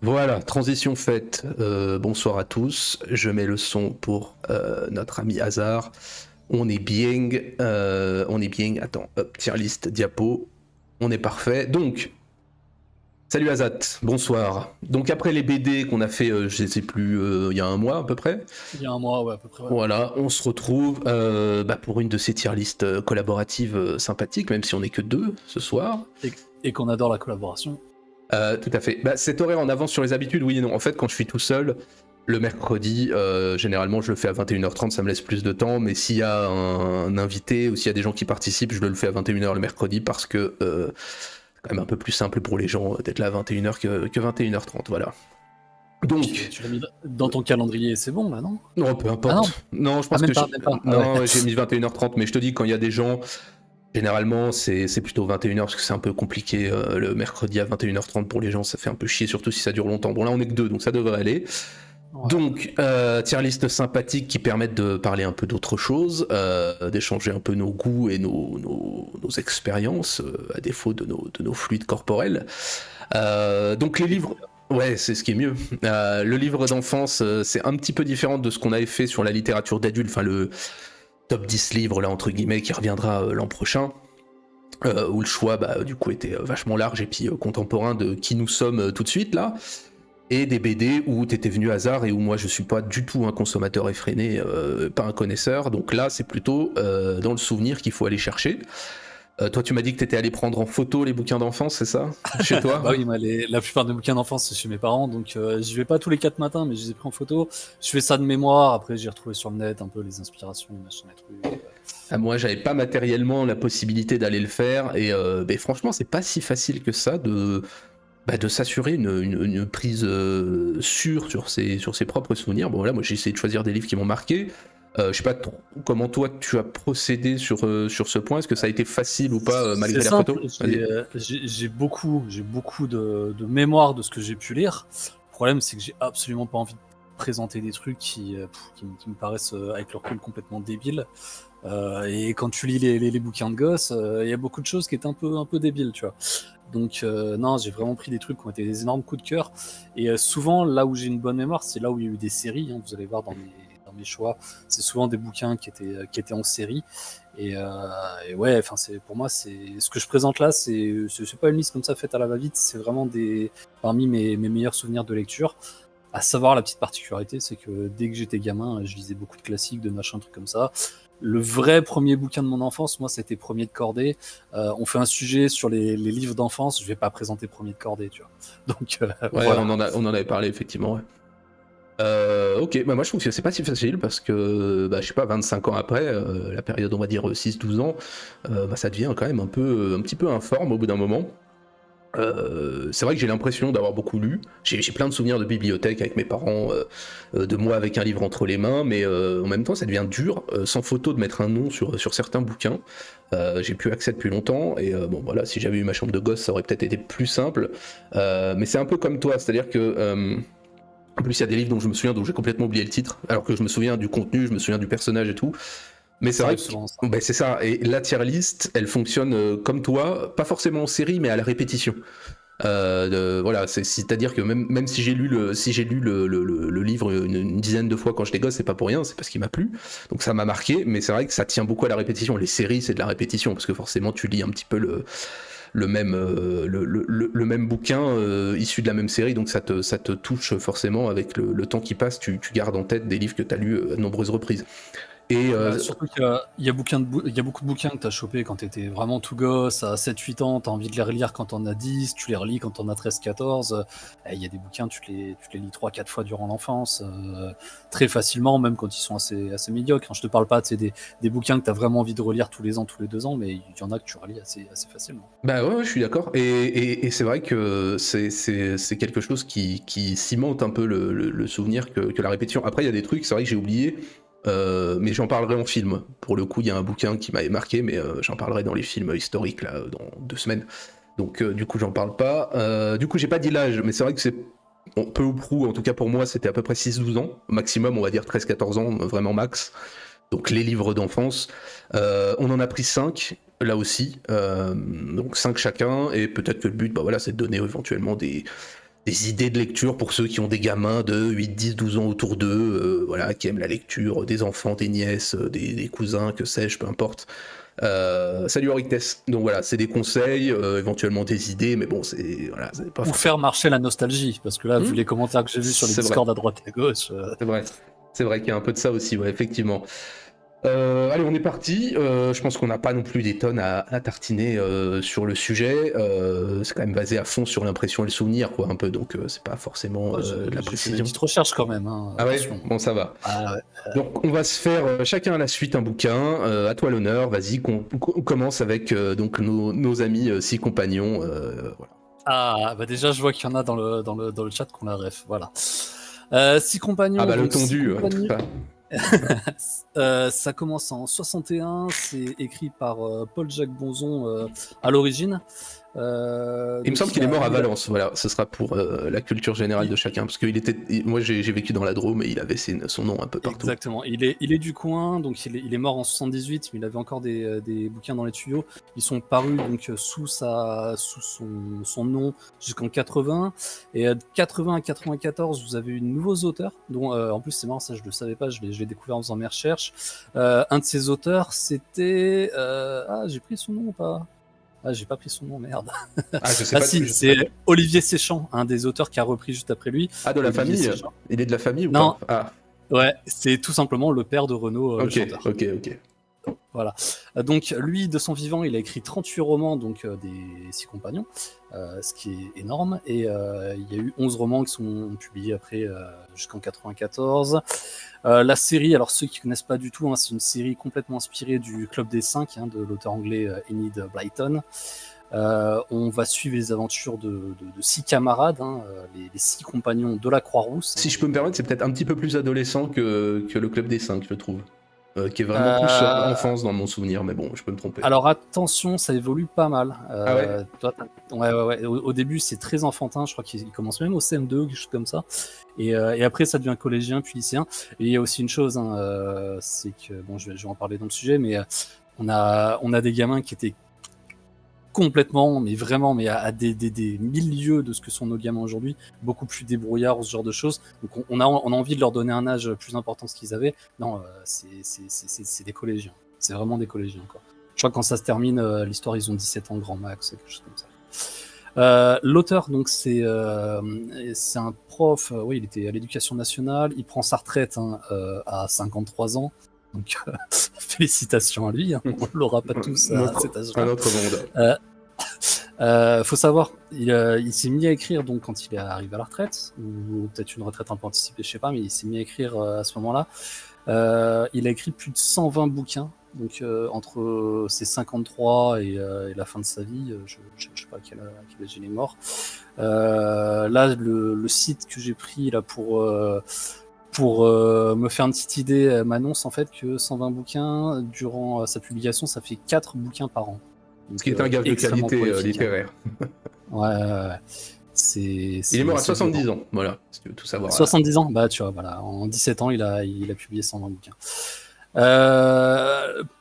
Voilà, transition faite. Bonsoir à tous. Je mets le son pour notre ami Hazard. On est bien. On est bien. Attends, hop, tier list, diapo. On est parfait. Donc, salut Azat, bonsoir. Donc, après les BD qu'on a fait, je sais plus, il y a un mois à peu près. Il y a un mois, ouais, à peu près. Ouais. Voilà, on se retrouve pour une de ces tier lists collaboratives sympathiques, même si on n'est que deux ce soir. Et qu'on adore la collaboration. Tout à fait. Cet horaire en avance sur les habitudes, oui et non. En fait, quand je suis tout seul, le mercredi, généralement, je le fais à 21h30, ça me laisse plus de temps. Mais s'il y a un invité ou s'il y a des gens qui participent, je le fais à 21h le mercredi parce que c'est quand même un peu plus simple pour les gens d'être là à 21h que 21h30. Voilà. Donc. Tu l'as mis dans ton calendrier, c'est bon là, non? Non, peu importe. Ah non, non, je pense même que. pas, même pas. Ah Non, ouais. j'ai mis 21h30, mais je te dis, quand il y a des gens. Généralement, c'est plutôt 21h parce que c'est un peu compliqué le mercredi à 21h30 pour les gens, ça fait un peu chier, surtout si ça dure longtemps. Bon, là, on est que deux, donc ça devrait aller. Ouais. Donc, tier list sympathique qui permettent de parler un peu d'autre chose, d'échanger un peu nos goûts et nos expériences, à défaut de nos fluides corporels. Donc, les livres. Ouais, c'est ce qui est mieux. Le livre d'enfance, c'est un petit peu différent de ce qu'on avait fait sur la littérature d'adulte, enfin le top 10 livres là entre guillemets qui reviendra l'an prochain, où le choix du coup était vachement large et puis contemporain de qui nous sommes tout de suite là, et des BD où t'étais venu hasard et où moi je suis pas du tout un consommateur effréné, pas un connaisseur, donc là c'est plutôt dans le souvenir qu'il faut aller chercher. Toi tu m'as dit que t'étais allé prendre en photo les bouquins d'enfance, c'est ça? Chez toi? Bah oui, moi, la plupart des bouquins d'enfance, c'est chez mes parents, donc j'y vais pas tous les 4 matins, mais je les ai pris en photo. Je fais ça de mémoire, après j'ai retrouvé sur le net un peu les inspirations, machin et trucs. Moi j'avais pas matériellement la possibilité d'aller le faire, et franchement c'est pas si facile que ça de s'assurer une prise sûre sur ses propres souvenirs. Bon voilà, moi j'ai essayé de choisir des livres qui m'ont marqué. Je sais pas trop comment toi tu as procédé sur ce point. Est-ce que ça a été facile ou pas C'est malgré la simple, photo? Vas-y. j'ai beaucoup de mémoire de ce que j'ai pu lire. Le problème, c'est que j'ai absolument pas envie de présenter des trucs qui me paraissent, avec le recul, complètement débiles. Et quand tu lis les bouquins de gosses, il y a beaucoup de choses qui étaient un peu débiles, tu vois. Donc non, j'ai vraiment pris des trucs qui ont été des énormes coups de cœur. Et souvent, là où j'ai une bonne mémoire, c'est là où il y a eu des séries. Hein, vous allez voir dans mes choix, c'est souvent des bouquins qui étaient en série. Et ouais, enfin, pour moi, c'est ce que je présente là, c'est pas une liste comme ça faite à la va-vite. C'est vraiment parmi mes meilleurs souvenirs de lecture. À savoir, la petite particularité, c'est que dès que j'étais gamin, je lisais beaucoup de classiques, de machins, trucs comme ça. Le vrai premier bouquin de mon enfance, moi, c'était Premier de Cordée. On fait un sujet sur les livres d'enfance, je vais pas présenter Premier de Cordée, tu vois. Donc Ouais, voilà. on en avait parlé effectivement. Ouais. Ok, moi je trouve que c'est pas si facile parce que je sais pas, 25 ans après, la période on va dire 6-12 ans, ça devient quand même un petit peu informe au bout d'un moment. C'est vrai que j'ai l'impression d'avoir beaucoup lu. J'ai plein de souvenirs de bibliothèque avec mes parents, de moi avec un livre entre les mains, mais en même temps ça devient dur, sans photo, de mettre un nom sur certains bouquins. J'ai plus accès depuis longtemps, et bon voilà, si j'avais eu ma chambre de gosse, ça aurait peut-être été plus simple. Mais c'est un peu comme toi, c'est-à-dire que en plus il y a des livres dont je me souviens, dont j'ai complètement oublié le titre, alors que je me souviens du contenu, je me souviens du personnage et tout. Mais c'est Ça vrai arrive que souvent, ça. c'est ça, et la tier list, elle fonctionne comme toi, pas forcément en série, mais à la répétition. Voilà, c'est-à-dire que même si j'ai lu le livre une dizaine de fois quand j'étais gosse, c'est pas pour rien, c'est parce qu'il m'a plu, donc ça m'a marqué, mais c'est vrai que ça tient beaucoup à la répétition. Les séries, c'est de la répétition, parce que forcément tu lis un petit peu le même bouquin issu de la même série, donc ça te touche forcément avec le temps qui passe, tu gardes en tête des livres que tu as lus à de nombreuses reprises. Et Bah, surtout qu'il y a beaucoup de bouquins que t'as chopé quand t'étais vraiment tout gosse, à 7-8 ans, t'as envie de les relire quand t'en as 10, tu les relis quand t'en as 13-14. Il y a des bouquins, tu les lis 3-4 fois durant l'enfance, très facilement, même quand ils sont assez médiocres. Hein. Je te parle pas des bouquins que t'as vraiment envie de relire tous les ans, tous les 2 ans, mais il y en a que tu relis assez facilement. bah ouais, je suis d'accord. Et c'est vrai que c'est quelque chose qui cimente un peu le souvenir que la répétition. Après, il y a des trucs, c'est vrai que j'ai oublié, mais j'en parlerai en film. Pour le coup, il y a un bouquin qui m'avait marqué, mais j'en parlerai dans les films historiques, là, dans 2 semaines. Donc, du coup, j'en parle pas. Du coup, j'ai pas dit l'âge, mais c'est vrai que c'est peu ou prou, en tout cas pour moi, c'était à peu près 6-12 ans. Maximum, on va dire 13-14 ans, vraiment max. Donc les livres d'enfance. On en a pris 5, là aussi. Donc 5 chacun, et peut-être que le but, voilà, c'est de donner éventuellement des idées de lecture pour ceux qui ont des gamins de 8, 10, 12 ans autour d'eux, voilà, qui aiment la lecture, des enfants, des nièces, des cousins, que sais-je, peu importe. Salut Orictes. Donc voilà, c'est des conseils, éventuellement des idées, mais bon, voilà, c'est pas Ou forcément. faire marcher la nostalgie, parce que là, vu les commentaires que j'ai vus sur les C'est vrai. Discord à droite et à gauche... C'est vrai. C'est vrai qu'il y a un peu de ça aussi, ouais, effectivement. Allez, on est parti. Je pense qu'on n'a pas non plus des tonnes à tartiner sur le sujet. C'est quand même basé à fond sur l'impression et le souvenir, quoi, un peu. Donc, c'est pas forcément de la J'ai fait des précision. petites recherches quand même. Hein, Ah ouais, attention. bon, ça va. Ah ouais. Donc, on va se faire chacun à la suite un bouquin. À toi l'honneur. Vas-y, qu'on commence avec donc nos amis six compagnons. Voilà. Ah, bah déjà, je vois qu'il y en a dans le chat qu'on la ref. Voilà. Six compagnons. Ah bah le donc, six tondu. compagnons. Ça commence en 61. C'est écrit par Paul-Jacques Bonzon à l'origine. Il me semble qu'il est mort à Valence, voilà, ce sera pour la culture générale de chacun, parce que moi j'ai vécu dans la Drôme et il avait son nom un peu partout. Exactement, il est du coin, donc il est mort en 78, mais il avait encore des bouquins dans les tuyaux. Ils sont parus donc sous son nom jusqu'en 80, et de 80 à 94, vous avez eu de nouveaux auteurs, dont en plus c'est marrant, ça je le savais pas, je l'ai découvert en faisant mes recherches. Un de ces auteurs, c'était... j'ai pris son nom ou pas? Ah, j'ai pas pris son nom, merde. Ah, je sais pas. Si, c'est Olivier Séchant, un des auteurs qui a repris juste après lui. Ah, de la Olivier famille Séchant. Il est de la famille ou non. pas? Ah. Ouais, c'est tout simplement le père de Renaud, le chanteur. Ok. Voilà. Donc, lui, de son vivant, il a écrit 38 romans, donc des six compagnons, ce qui est énorme. Et il y a eu 11 romans qui sont publiés après, jusqu'en 94. La série, alors ceux qui ne connaissent pas du tout, hein, c'est une série complètement inspirée du Club des Cinq, hein, de l'auteur anglais Enid Blyton. On va suivre les aventures de six camarades, hein, les six compagnons de la Croix-Rousse. Si je peux me permettre, c'est peut-être un petit peu plus adolescent que le Club des Cinq, je trouve. Qui est vraiment plus enfance dans mon souvenir, mais bon, je peux me tromper. Alors attention, ça évolue pas mal. Ah ouais. Ouais. Au début, c'est très enfantin. Je crois qu'il commence même au CM2 ou quelque chose comme ça. Et après, ça devient collégien puis lycéen. Et il y a aussi une chose, hein, c'est que bon, je vais en parler dans le sujet, mais on a des gamins qui étaient complètement, mais vraiment, mais à des milieux de ce que sont nos gamins aujourd'hui, beaucoup plus débrouillards ou ce genre de choses. Donc on a envie de leur donner un âge plus important que ce qu'ils avaient. Non, c'est des collégiens. C'est vraiment des collégiens, quoi. Je crois que quand ça se termine, l'histoire, ils ont 17 ans grand max, quelque chose comme ça. L'auteur, donc c'est un prof, oui, il était à l'éducation nationale, il prend sa retraite à 53 ans. Donc, félicitations à lui, hein. On l'aura pas tous à cet âge-là. Un autre monde. Faut savoir, il s'est mis à écrire donc quand il est arrivé à la retraite, ou peut-être une retraite un peu anticipée, je sais pas, mais il s'est mis à écrire à ce moment-là. Il a écrit plus de 120 bouquins, donc entre ses 53 et la fin de sa vie, je sais pas à quel âge il est mort. Là, le site que j'ai pris là pour me faire une petite idée, m'annonce en fait que 120 bouquins, durant sa publication, ça fait 4 bouquins par an. Donc, ce qui est un gage de qualité littéraire. Ouais. Il est mort à 70 ans, voilà, si tu veux tout savoir. 70 ans, bah tu vois, voilà, en 17 ans, il a publié 120 bouquins.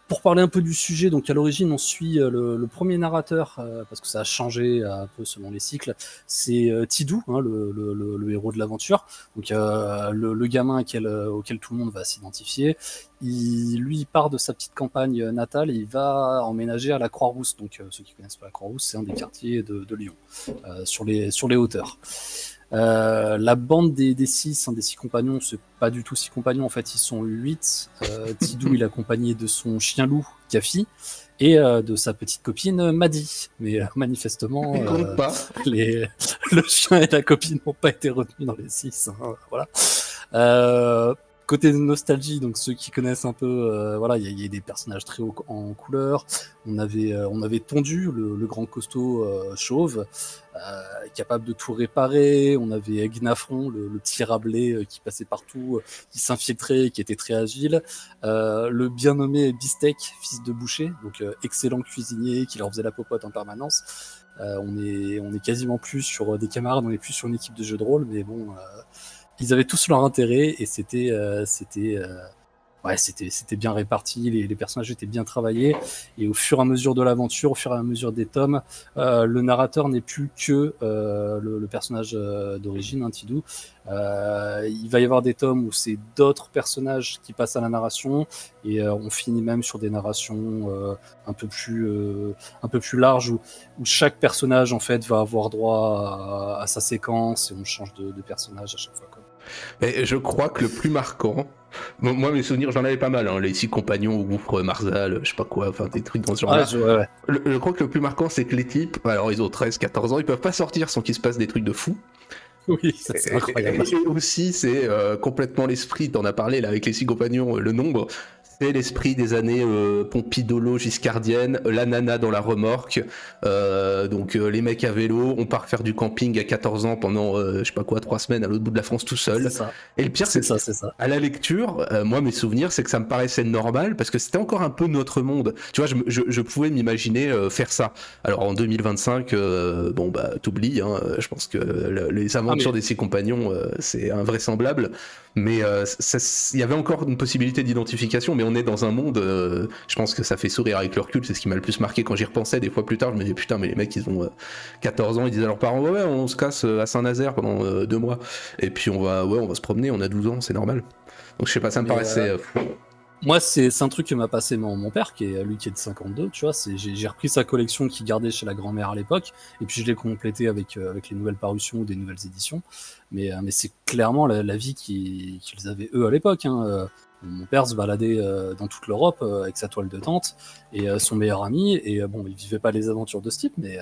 Pour parler un peu du sujet, donc à l'origine on suit le premier narrateur, parce que ça a changé un peu selon les cycles, c'est Tidou, hein, le héros de l'aventure, donc le gamin auquel tout le monde va s'identifier. Il part de sa petite campagne natale et il va emménager à la Croix-Rousse, donc ceux qui connaissent pas la Croix-Rousse, c'est un des quartiers de Lyon, sur les hauteurs. La bande des six, hein, des six compagnons, c'est pas du tout six compagnons, en fait ils sont 8. Tidou il est accompagné de son chien loup Kafi et de sa petite copine Maddy, mais manifestement le chien et la copine n'ont pas été retenus dans les 6, hein, voilà. Côté nostalgie, donc ceux qui connaissent un peu, voilà, il y a des personnages très hauts en couleur. On avait Tondu, le grand costaud chauve, capable de tout réparer. On avait Gnafron, le petit Rabelais qui passait partout, qui s'infiltrait, qui était très agile. Le bien nommé Bistek, fils de boucher, donc excellent cuisinier qui leur faisait la popote en permanence. On est quasiment plus sur des camarades, on est plus sur une équipe de jeu de rôle, mais bon. Ils avaient tous leur intérêt et c'était ouais, c'était bien réparti, les personnages étaient bien travaillés, et au fur et à mesure de l'aventure, au fur et à mesure des tomes, le narrateur n'est plus que le personnage d'origine, hein, Tidou. Il va y avoir des tomes où c'est d'autres personnages qui passent à la narration, et on finit même sur des narrations un peu plus larges, où chaque personnage en fait va avoir droit à sa séquence, et on change de personnage à chaque fois, quoi. Et je crois que le plus marquant, moi mes souvenirs j'en avais pas mal, hein, les 6 compagnons au gouffre Marzal, je sais pas quoi, enfin des trucs dans ce genre-là. Ouais. Je crois que le plus marquant c'est que les types, alors ils ont 13-14 ans, ils peuvent pas sortir sans qu'il se passe des trucs de fou. Oui, ça c'est incroyable. Et aussi c'est complètement l'esprit, t'en as parlé là avec les 6 compagnons, le nombre. C'est l'esprit des années Pompidolo, giscardienne, la nana dans la remorque, donc les mecs à vélo, on part faire du camping à 14 ans pendant, je sais pas quoi, 3 semaines à l'autre bout de la France tout seul. C'est ça. Et le pire, c'est ça. à la lecture, moi mes souvenirs, c'est que ça me paraissait normal parce que c'était encore un peu notre monde. Tu vois, je pouvais m'imaginer faire ça. Alors en 2025, bon bah t'oublies, hein, je pense que les aventures des 6 compagnons, c'est invraisemblable. Mais il y avait encore une possibilité d'identification, mais on est dans un monde, je pense que ça fait sourire avec le recul, c'est ce qui m'a le plus marqué quand j'y repensais. Des fois plus tard, je me disais putain, mais les mecs ils ont 14 ans, ils disent à leurs parents ouais, on se casse à Saint-Nazaire pendant 2 mois, et puis on va se promener, on a 12 ans, c'est normal. Donc je sais pas, ça me paraissait fou. Moi, c'est un truc que m'a passé mon père, qui est lui qui est de 52, tu vois. J'ai repris sa collection qu'il gardait chez la grand-mère à l'époque, et puis je l'ai complété avec les nouvelles parutions ou des nouvelles éditions. Mais c'est clairement la vie qu'ils avaient eux à l'époque, hein. Mon père se baladait dans toute l'Europe avec sa toile de tente et son meilleur ami. Et bon, il vivait pas les aventures de ce type, mais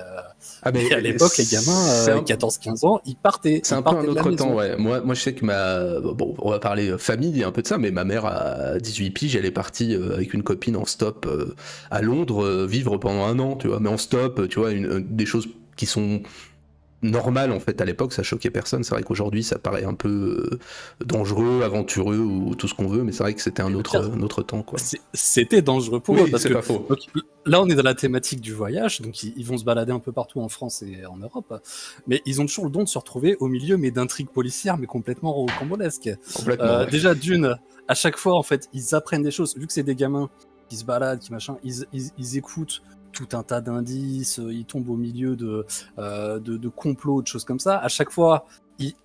à l'époque, les gamins, 14-15 ans, ils partaient. C'est un peu un autre temps, ouais. Moi, je sais que bon, on va parler famille un peu de ça, mais ma mère, à 18 piges, elle est partie avec une copine en stop à Londres, vivre pendant 1 an, tu vois. Mais en stop, tu vois, des choses qui sont normal en fait à l'époque, ça choquait personne. C'est vrai qu'aujourd'hui ça paraît un peu dangereux, aventureux ou tout ce qu'on veut, mais c'est vrai que c'était un autre temps, quoi. C'était dangereux pour eux, parce c'est que pas faux. Donc, là on est dans la thématique du voyage, donc ils vont se balader un peu partout en France et en Europe, mais ils ont toujours le don de se retrouver au milieu d'intrigues policières mais complètement rocambolesques. Complètement. Déjà d'une, à chaque fois en fait ils apprennent des choses, vu que c'est des gamins qui se baladent, qui machin, ils écoutent tout un tas d'indices, ils tombent au milieu de complots, de choses comme ça. À chaque fois,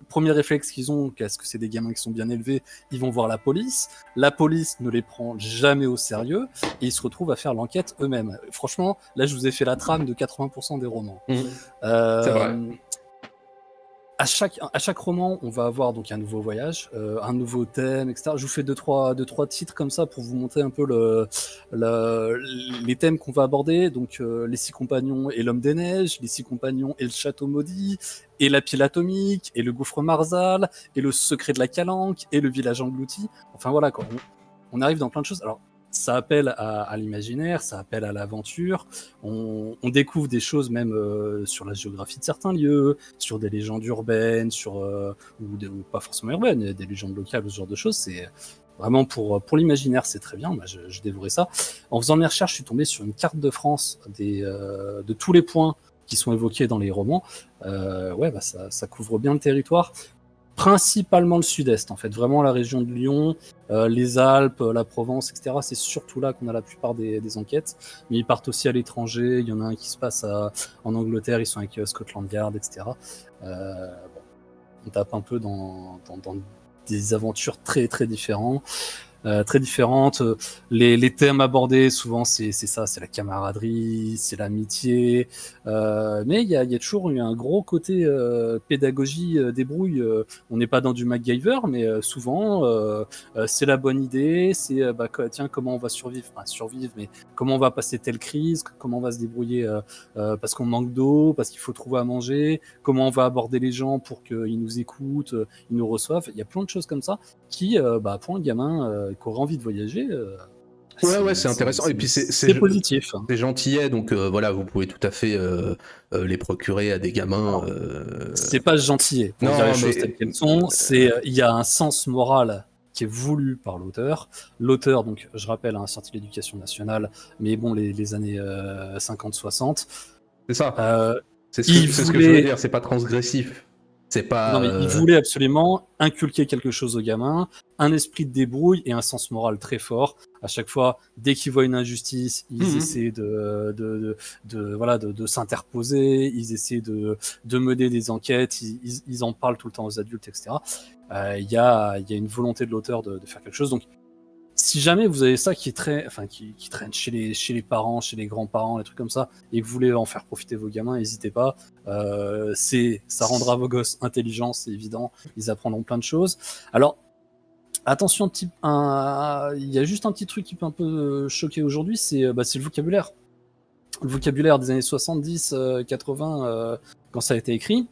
premier réflexe qu'ils ont, parce que c'est des gamins qui sont bien élevés, ils vont voir la police. La police ne les prend jamais au sérieux et ils se retrouvent à faire l'enquête eux-mêmes. Franchement, là, je vous ai fait la trame de 80% des romans. C'est vrai. À chaque roman, on va avoir donc un nouveau voyage, un nouveau thème, etc. Je vous fais deux, trois titres comme ça pour vous montrer un peu les thèmes qu'on va aborder. Donc, les 6 compagnons et l'homme des neiges, les 6 compagnons et le château maudit, et la pile atomique, et le gouffre Marzal, et le secret de la calanque, et le village englouti. Enfin voilà, quoi. On arrive dans plein de choses. Alors, ça appelle à l'imaginaire, ça appelle à l'aventure. On découvre des choses même sur la géographie de certains lieux, sur des légendes urbaines, ou pas forcément urbaines, des légendes locales ou ce genre de choses. C'est vraiment pour l'imaginaire, c'est très bien. Moi, je dévorais ça. En faisant mes recherches, je suis tombé sur une carte de France de tous les points qui sont évoqués dans les romans. Ça couvre bien le territoire. Principalement le sud-est, en fait, vraiment la région de Lyon, les Alpes, la Provence, etc. C'est surtout là qu'on a la plupart des enquêtes. Mais ils partent aussi à l'étranger. Il y en a un qui se passe en Angleterre, ils sont avec Scotland Yard, etc. On tape un peu dans des aventures très très différentes. Les thèmes abordés souvent c'est ça, c'est la camaraderie, c'est l'amitié, mais il y a toujours eu un gros côté pédagogie, débrouille. On n'est pas dans du MacGyver, mais souvent c'est la bonne idée, c'est tiens, comment on va survivre, mais comment on va passer telle crise, comment on va se débrouiller parce qu'on manque d'eau, parce qu'il faut trouver à manger, comment on va aborder les gens pour qu'ils nous écoutent, ils nous reçoivent. Il y a plein de choses comme ça qui pour un gamin qui aura envie de voyager, c'est intéressant. Et puis c'est positif. C'est gentillet, donc voilà, vous pouvez tout à fait les procurer à des gamins. C'est pas gentillet, pour dire les choses telles qu'elles sont. Il y a un sens moral qui est voulu par l'auteur. L'auteur, donc, je rappelle, a sorti l'éducation nationale, mais bon, les années 50-60. C'est ça. C'est ce que je veux dire, c'est pas transgressif. C'est pas. Non, mais il voulait absolument inculquer quelque chose aux gamins, un esprit de débrouille et un sens moral très fort. À chaque fois, dès qu'ils voient une injustice, ils essaient de s'interposer, ils essaient de mener des enquêtes, ils en parlent tout le temps aux adultes, etc. Il y a une volonté de l'auteur de faire quelque chose. Donc, si jamais vous avez ça qui traîne chez les parents, chez les grands-parents, les trucs comme ça, et que vous voulez en faire profiter vos gamins, n'hésitez pas. Ça rendra vos gosses intelligents, c'est évident. Ils apprendront plein de choses. Alors, attention, il y a juste un petit truc qui peut un peu choquer aujourd'hui, c'est le vocabulaire. Le vocabulaire des années 70, 80, quand ça a été écrit.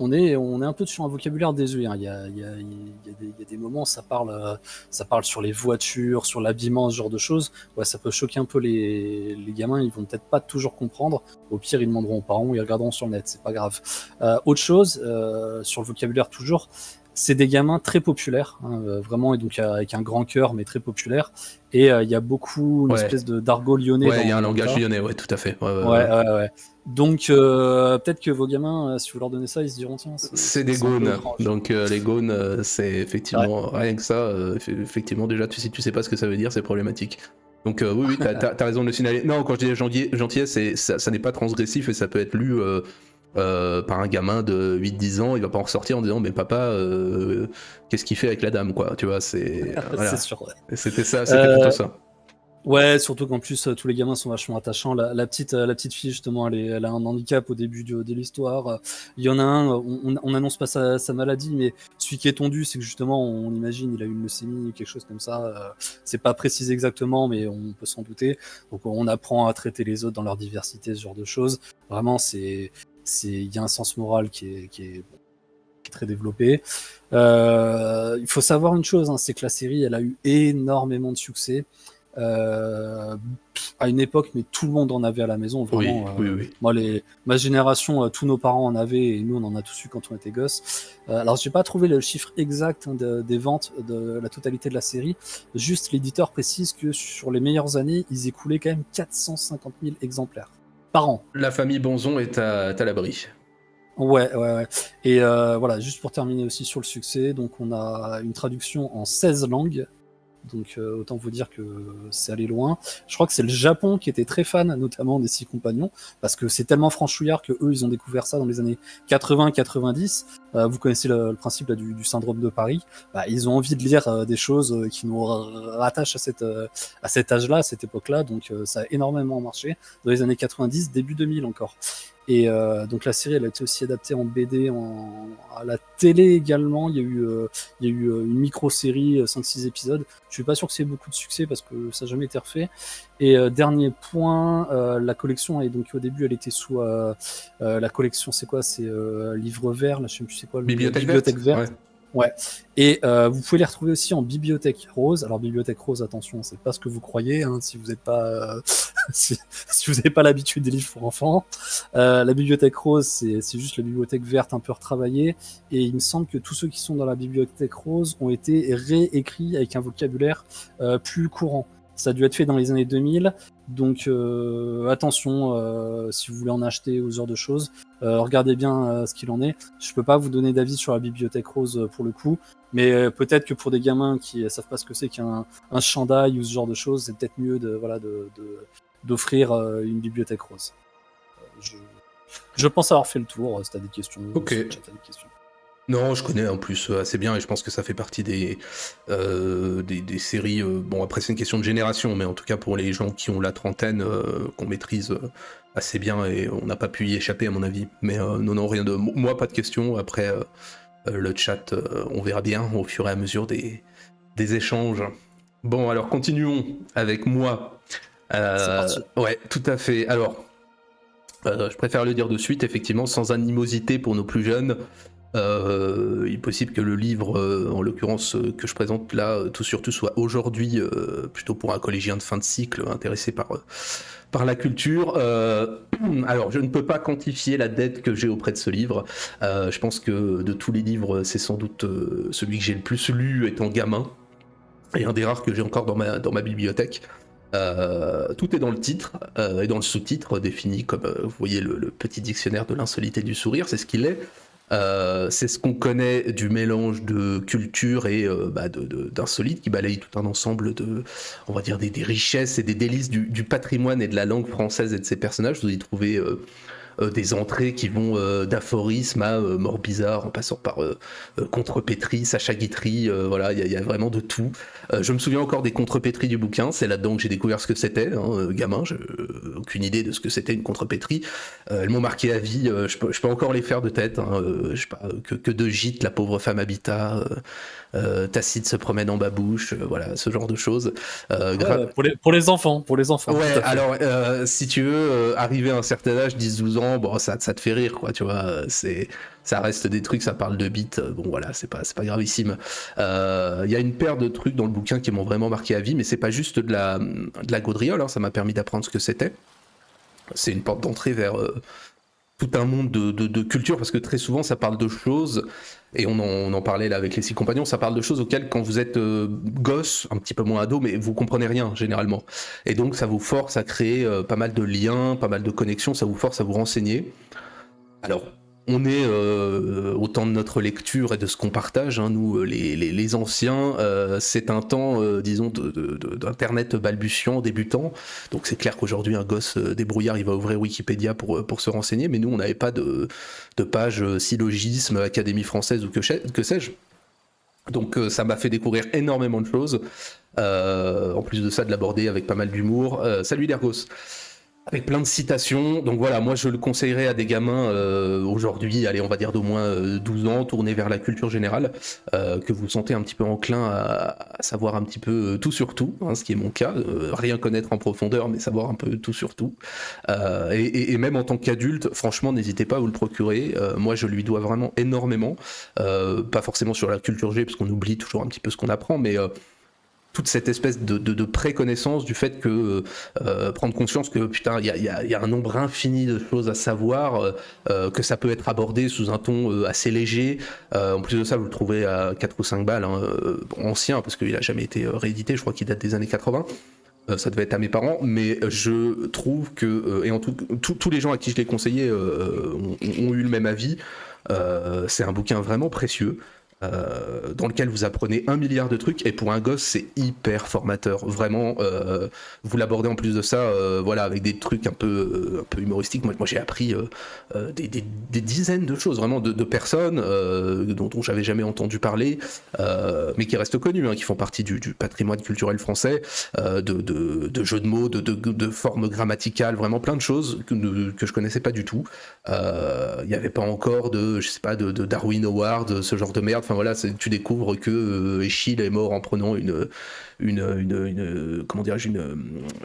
On est un peu sur un vocabulaire désuet. Hein. Il y a des moments, ça parle sur les voitures, sur l'habillement, ce genre de choses. Ouais, ça peut choquer un peu les gamins. Ils vont peut-être pas toujours comprendre. Au pire, ils demanderont aux parents ou ils regarderont sur le net. C'est pas grave. Autre chose, sur le vocabulaire toujours, c'est des gamins très populaires, hein, vraiment, et donc avec un grand cœur, mais très populaire. Et il y a beaucoup une espèce d'argot lyonnais. Ouais, il y a un langage lyonnais, ouais, tout à fait. Ouais. Donc, peut-être que vos gamins, si vous leur donnez ça, ils se diront tiens, c'est des gaunes. Donc, les gaunes, c'est effectivement rien que ça. Effectivement, déjà, si tu sais pas ce que ça veut dire, c'est problématique. Donc, oui, t'as raison de le signaler. Non, quand je dis gentillesse, ça n'est pas transgressif et ça peut être lu par un gamin de 8-10 ans. Il va pas en ressortir en disant mais papa, qu'est-ce qu'il fait avec la dame, quoi. Tu vois, c'est. Voilà. C'est sûr, ouais. C'était plutôt ça. Ouais, surtout qu'en plus tous les gamins sont vachement attachants. La petite fille justement, elle a un handicap au début de l'histoire. Il y en a un, on annonce pas sa maladie, mais celui qui est tondu, c'est que justement on imagine il a eu une leucémie ou quelque chose comme ça. C'est pas précisé exactement, mais on peut s'en douter. Donc on apprend à traiter les autres dans leur diversité, ce genre de choses. Vraiment, il y a un sens moral qui est très développé. Il faut savoir une chose, hein, c'est que la série, elle a eu énormément de succès. À une époque, mais tout le monde en avait à la maison, vraiment. Oui. Moi, ma génération, tous nos parents en avaient et nous on en a tous eu quand on était gosses. Alors j'ai pas trouvé le chiffre exact des ventes de la totalité de la série, juste l'éditeur précise que sur les meilleures années ils écoulaient quand même 450 000 exemplaires par an. La famille Bonzon est à l'abri. Ouais. Et voilà, juste pour terminer aussi sur le succès, donc on a une traduction en 16 langues. Donc autant vous dire que c'est allé loin. Je crois que c'est le Japon qui était très fan, notamment des Six Compagnons, parce que c'est tellement franchouillard que eux ils ont découvert ça dans les années 80-90. Vous connaissez le principe là, du syndrome de Paris. Ils ont envie de lire des choses qui nous rattachent à cet âge-là, à cette époque-là. Donc ça a énormément marché dans les années 90, début 2000 encore. Et donc la série elle a été aussi adaptée en BD, à la télé également. Il y a eu une micro-série, 5-6 épisodes. Je suis pas sûr que c'est beaucoup de succès parce que ça n'a jamais été refait. Et dernier point, la collection, et donc au début elle était sous la collection, c'est quoi? C'est livre vert, là je sais plus c'est quoi. Bibliothèque verte. Ouais. Et vous pouvez les retrouver aussi en bibliothèque rose. Alors bibliothèque rose, attention, c'est pas ce que vous croyez, hein, si vous n'êtes pas si vous n'avez pas l'habitude des livres pour enfants. La bibliothèque rose, c'est juste la bibliothèque verte un peu retravaillée. Et il me semble que tous ceux qui sont dans la bibliothèque rose ont été réécrits avec un vocabulaire plus courant. Ça a dû être fait dans les années 2000. Donc attention, si vous voulez en acheter ou ce genre de choses, regardez bien ce qu'il en est. Je peux pas vous donner d'avis sur la bibliothèque rose pour le coup, mais peut-être que pour des gamins qui savent pas ce que c'est qu'un chandail ou ce genre de choses, c'est peut-être mieux d'offrir une bibliothèque rose. Je pense avoir fait le tour. Si t'as des questions, ok. Sur le chat, t'as des questions. Non, je connais en plus assez bien et je pense que ça fait partie des séries. Bon, après, c'est une question de génération, mais en tout cas, pour les gens qui ont la trentaine, qu'on maîtrise assez bien et on n'a pas pu y échapper, à mon avis. Mais non, rien de. Moi, pas de questions. Après, le chat, on verra bien au fur et à mesure des échanges. Bon, alors, continuons avec moi. C'est parti. Ouais, tout à fait. Alors, je préfère le dire de suite, effectivement, sans animosité pour nos plus jeunes. Il est possible que le livre, en l'occurrence que je présente là, tout surtout soit aujourd'hui plutôt pour un collégien de fin de cycle intéressé par la culture. Alors, je ne peux pas quantifier la dette que j'ai auprès de ce livre. Je pense que de tous les livres, c'est sans doute celui que j'ai le plus lu étant gamin, et un des rares que j'ai encore dans ma bibliothèque. Tout est dans le titre et dans le sous-titre défini comme, vous voyez, le petit dictionnaire de l'insolite et du sourire, c'est ce qu'il est. C'est ce qu'on connaît du mélange de culture et d'insolite qui balaye tout un ensemble de, on va dire, des richesses et des délices du patrimoine et de la langue française et de ses personnages. Vous y trouvez des entrées qui vont d'aphorismes à Mort Bizarre en passant par Contrepétrie, Sacha Guitry, voilà, il y a vraiment de tout. Je me souviens encore des Contrepétries du bouquin, c'est là-dedans que j'ai découvert ce que c'était, hein, gamin, j'ai aucune idée de ce que c'était une Contrepétrie. Elles m'ont marqué à vie, je peux encore les faire de tête, hein, je sais pas, que de gîtes, la pauvre femme habita, Tacite se promène en babouche, voilà, ce genre de choses. Ouais, pour les enfants, Ouais, tout à fait. alors si tu veux arriver à un certain âge, 10-12 ans, bon ça te fait rire quoi, tu vois, ça reste des trucs, ça parle de beats, bon voilà, c'est pas gravissime. Il y a une paire de trucs dans le bouquin qui m'ont vraiment marqué à vie, mais c'est pas juste de la gaudriole, hein, ça m'a permis d'apprendre ce que c'était. C'est une porte d'entrée vers tout un monde de culture, parce que très souvent ça parle de choses, et on en parlait là avec les 6 compagnons, ça parle de choses auxquelles quand vous êtes gosse, un petit peu moins ado, mais vous comprenez rien généralement. Et donc ça vous force à créer pas mal de liens, pas mal de connexions, ça vous force à vous renseigner. Alors, on est au temps de notre lecture et de ce qu'on partage, hein, nous, les anciens, c'est un temps, disons, d'internet balbutiant, débutant. Donc c'est clair qu'aujourd'hui, un gosse débrouillard, il va ouvrir Wikipédia pour se renseigner, mais nous, on n'avait pas de page syllogisme, Académie française ou que sais-je. Donc ça m'a fait découvrir énormément de choses. En plus de ça, de l'aborder avec pas mal d'humour. Salut Dergos. Avec plein de citations, donc voilà, moi je le conseillerais à des gamins aujourd'hui, allez on va dire d'au moins 12 ans, tournés vers la culture générale, que vous sentez un petit peu enclin à savoir un petit peu tout sur tout, hein, ce qui est mon cas, rien connaître en profondeur mais savoir un peu tout sur tout. Et même en tant qu'adulte, franchement n'hésitez pas à vous le procurer, moi je lui dois vraiment énormément, pas forcément sur la culture G parce qu'on oublie toujours un petit peu ce qu'on apprend, mais toute cette espèce de préconnaissance du fait que prendre conscience que putain il y a un nombre infini de choses à savoir, que ça peut être abordé sous un ton assez léger, en plus de ça vous le trouvez à 4 ou 5 balles, hein, ancien parce qu'il a jamais été réédité, je crois qu'il date des années 80. Ça devait être à mes parents, mais je trouve que, et en tout, tous les gens à qui je l'ai conseillé ont eu le même avis, c'est un bouquin vraiment précieux. Dans lequel vous apprenez 1 milliard de trucs, et pour un gosse c'est hyper formateur, vraiment. Vous l'abordez en plus de ça, voilà, avec des trucs un peu humoristiques. Moi j'ai appris des dizaines de choses, vraiment de personnes dont j'avais jamais entendu parler, mais qui restent connues, hein, qui font partie du patrimoine culturel français, de jeux de mots, de formes grammaticales, vraiment plein de choses que je connaissais pas du tout. Il n'y avait pas encore je sais pas, de Darwin Award, ce genre de merde. Enfin voilà, tu découvres que Échille est mort en prenant comment dirais-je,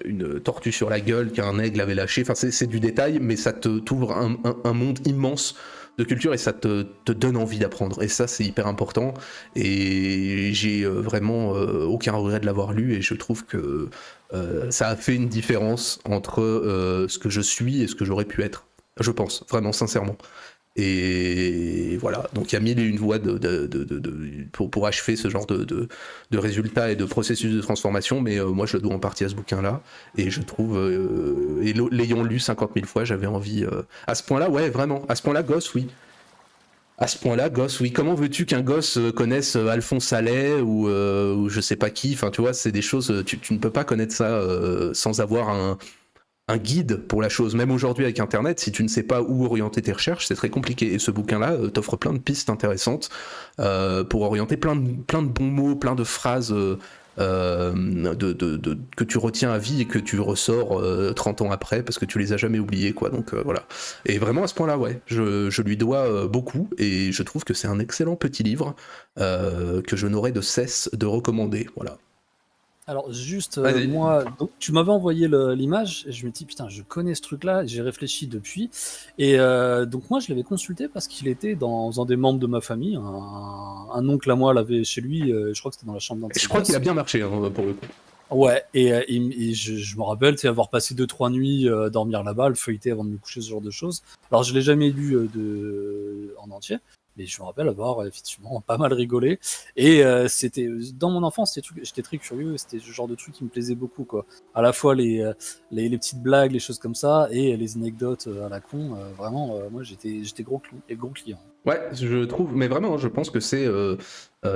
une tortue sur la gueule qu'un aigle avait lâché. Enfin c'est du détail, mais ça t'ouvre un monde immense de culture et ça te donne envie d'apprendre. Et ça c'est hyper important. Et j'ai vraiment aucun regret de l'avoir lu, et je trouve que ça a fait une différence entre ce que je suis et ce que j'aurais pu être. Je pense, vraiment, sincèrement. Et voilà, donc il y a 1001 voies pour achever ce genre de résultats et de processus de transformation, mais moi je le dois en partie à ce bouquin-là, et je trouve, et l'ayant lu 50 000 fois, j'avais envie, à ce point-là, ouais, vraiment, à ce point-là, gosse, oui. À ce point-là, gosse, oui. Comment veux-tu qu'un gosse connaisse Alphonse Allais ou je sais pas qui, enfin tu vois, c'est des choses, tu ne peux pas connaître ça sans avoir un guide pour la chose. Même aujourd'hui avec Internet, si tu ne sais pas où orienter tes recherches, c'est très compliqué. Et ce bouquin-là t'offre plein de pistes intéressantes pour orienter plein de bons mots, plein de phrases que tu retiens à vie et que tu ressors 30 ans après parce que tu les as jamais oubliés, quoi. Donc voilà. Et vraiment à ce point-là, ouais, je lui dois beaucoup, et je trouve que c'est un excellent petit livre que je n'aurai de cesse de recommander. Voilà. Alors juste, Vas-y. moi, donc, tu m'avais envoyé l'image, et je me dis, putain, je connais ce truc-là, j'ai réfléchi depuis, et donc moi je l'avais consulté parce qu'il était dans un des membres de ma famille, un oncle à moi l'avait chez lui, je crois que c'était dans la chambre d'un de Et je ses crois qu'il a gosses. bien marché, hein, pour le coup. Ouais, et je me rappelle, tu sais, avoir passé 2-3 nuits dormir là-bas, le feuilleter avant de me coucher, ce genre de choses. Alors je l'ai jamais lu en entier, mais je me rappelle avoir effectivement pas mal rigolé. Et c'était dans mon enfance, j'étais très curieux. C'était ce genre de truc qui me plaisait beaucoup, quoi. À la fois les petites blagues, les choses comme ça, et les anecdotes à la con. Vraiment, moi j'étais gros client. Ouais, je trouve, mais vraiment, je pense que c'est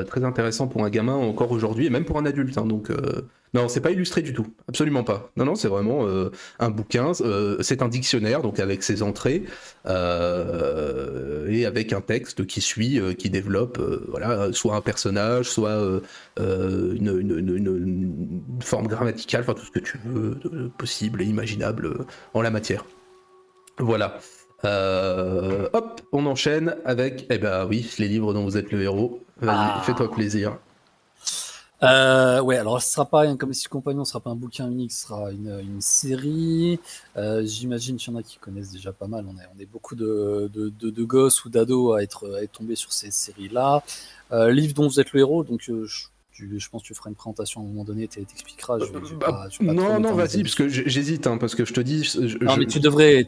très intéressant pour un gamin encore aujourd'hui, et même pour un adulte. Hein, donc, non, c'est pas illustré du tout, absolument pas. Non, non, c'est vraiment un bouquin, c'est un dictionnaire, donc avec ses entrées, et avec un texte qui suit, qui développe, voilà, soit un personnage, soit une forme grammaticale, enfin tout ce que tu veux, possible et imaginable en la matière. Voilà. Hop, on enchaîne avec, eh ben oui, les livres dont vous êtes le héros. Vas-y, fais-toi plaisir. Ouais, alors ce sera pas comme si compagnon, ce sera pas un bouquin unique, ce sera une série. J'imagine qu'il y en a qui connaissent déjà pas mal. On est beaucoup de gosses ou d'ados à être tombés sur ces séries-là. Livre dont vous êtes le héros, donc je pense que tu feras une présentation à un moment donné, t'expliqueras. Je vais pas trop Non, non, m'éterniser vas-y, parce que dessus. j'hésite, hein, parce que je te dis. Non, mais tu devrais,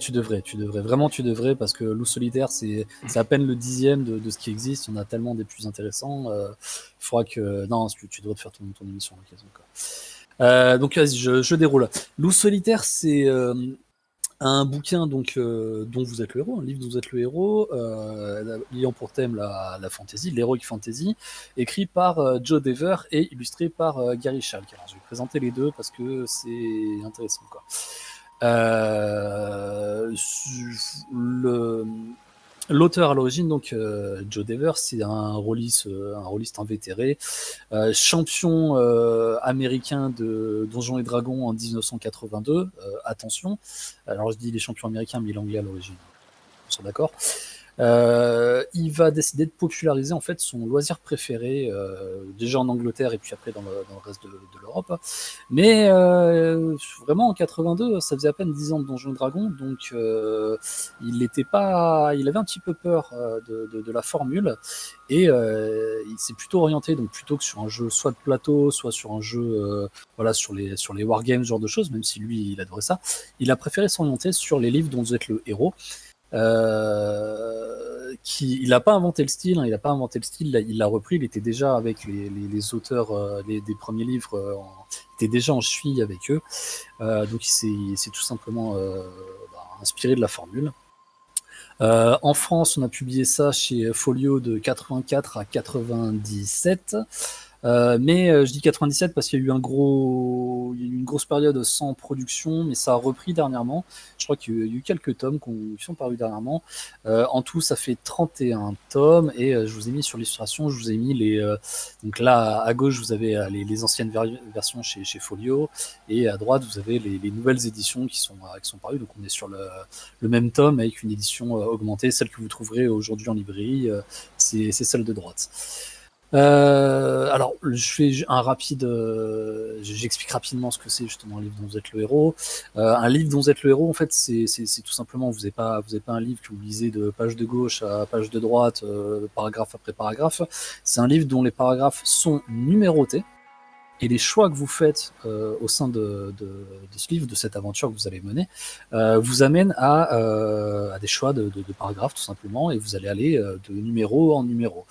vraiment, tu devrais, parce que Loup solitaire, c'est à peine le 10e de ce qui existe. Il y en a tellement des plus intéressants. Il faudra que. Non, tu devrais te faire ton émission à l'occasion, quoi. Donc, vas-y, je déroule. Loup solitaire, c'est un bouquin donc, dont vous êtes le héros, un livre dont vous êtes le héros, ayant pour thème la fantasy, l'heroic fantasy, écrit par Joe Dever et illustré par Gary Schalk. Alors, je vais présenter les deux parce que c'est intéressant, quoi. L'auteur à l'origine, donc Joe Dever, c'est un rôliste invétéré, champion américain de Donjons et Dragons en 1982. Attention, alors je dis les champions américains, mais l'anglais à l'origine. On est d'accord. Il va décider de populariser en fait son loisir préféré, déjà en Angleterre et puis après dans le reste de l'Europe. Mais vraiment en 82, ça faisait à peine 10 ans de Donjons et Dragons, donc il avait un petit peu peur de la formule, et il s'est plutôt orienté, donc plutôt que sur un jeu soit de plateau, soit sur un jeu voilà, sur les wargames, ce genre de choses, même si lui il adorait ça, il a préféré s'orienter sur les livres dont vous êtes le héros. Il n'a pas inventé le style, hein, il l'a repris, il était déjà avec les auteurs des premiers livres, il était déjà en cheville avec eux, donc il s'est tout simplement inspiré de la formule. En France, on a publié ça chez Folio de 84 à 97. Mais je dis 97 parce qu'il y a eu une grosse période sans production, mais ça a repris dernièrement. Je crois qu'il y a eu quelques tomes qui sont parus dernièrement. En tout, ça fait 31 tomes, et je vous ai mis sur l'illustration, je vous ai mis donc là, à gauche, vous avez les anciennes versions chez Folio, et à droite, vous avez les nouvelles éditions qui sont parues. Donc on est sur le même tome avec une édition augmentée, celle que vous trouverez aujourd'hui en librairie, c'est celle de droite. Alors, je fais un rapide. J'explique rapidement ce que c'est justement un livre dont vous êtes le héros. Un livre dont vous êtes le héros, en fait, c'est tout simplement, vous n'avez pas un livre que vous lisez de page de gauche à page de droite, paragraphe après paragraphe. C'est un livre dont les paragraphes sont numérotés. Et les choix que vous faites au sein de ce livre, de cette aventure que vous allez mener, vous amènent à des choix de paragraphes, tout simplement, et vous allez aller de numéro en numéro.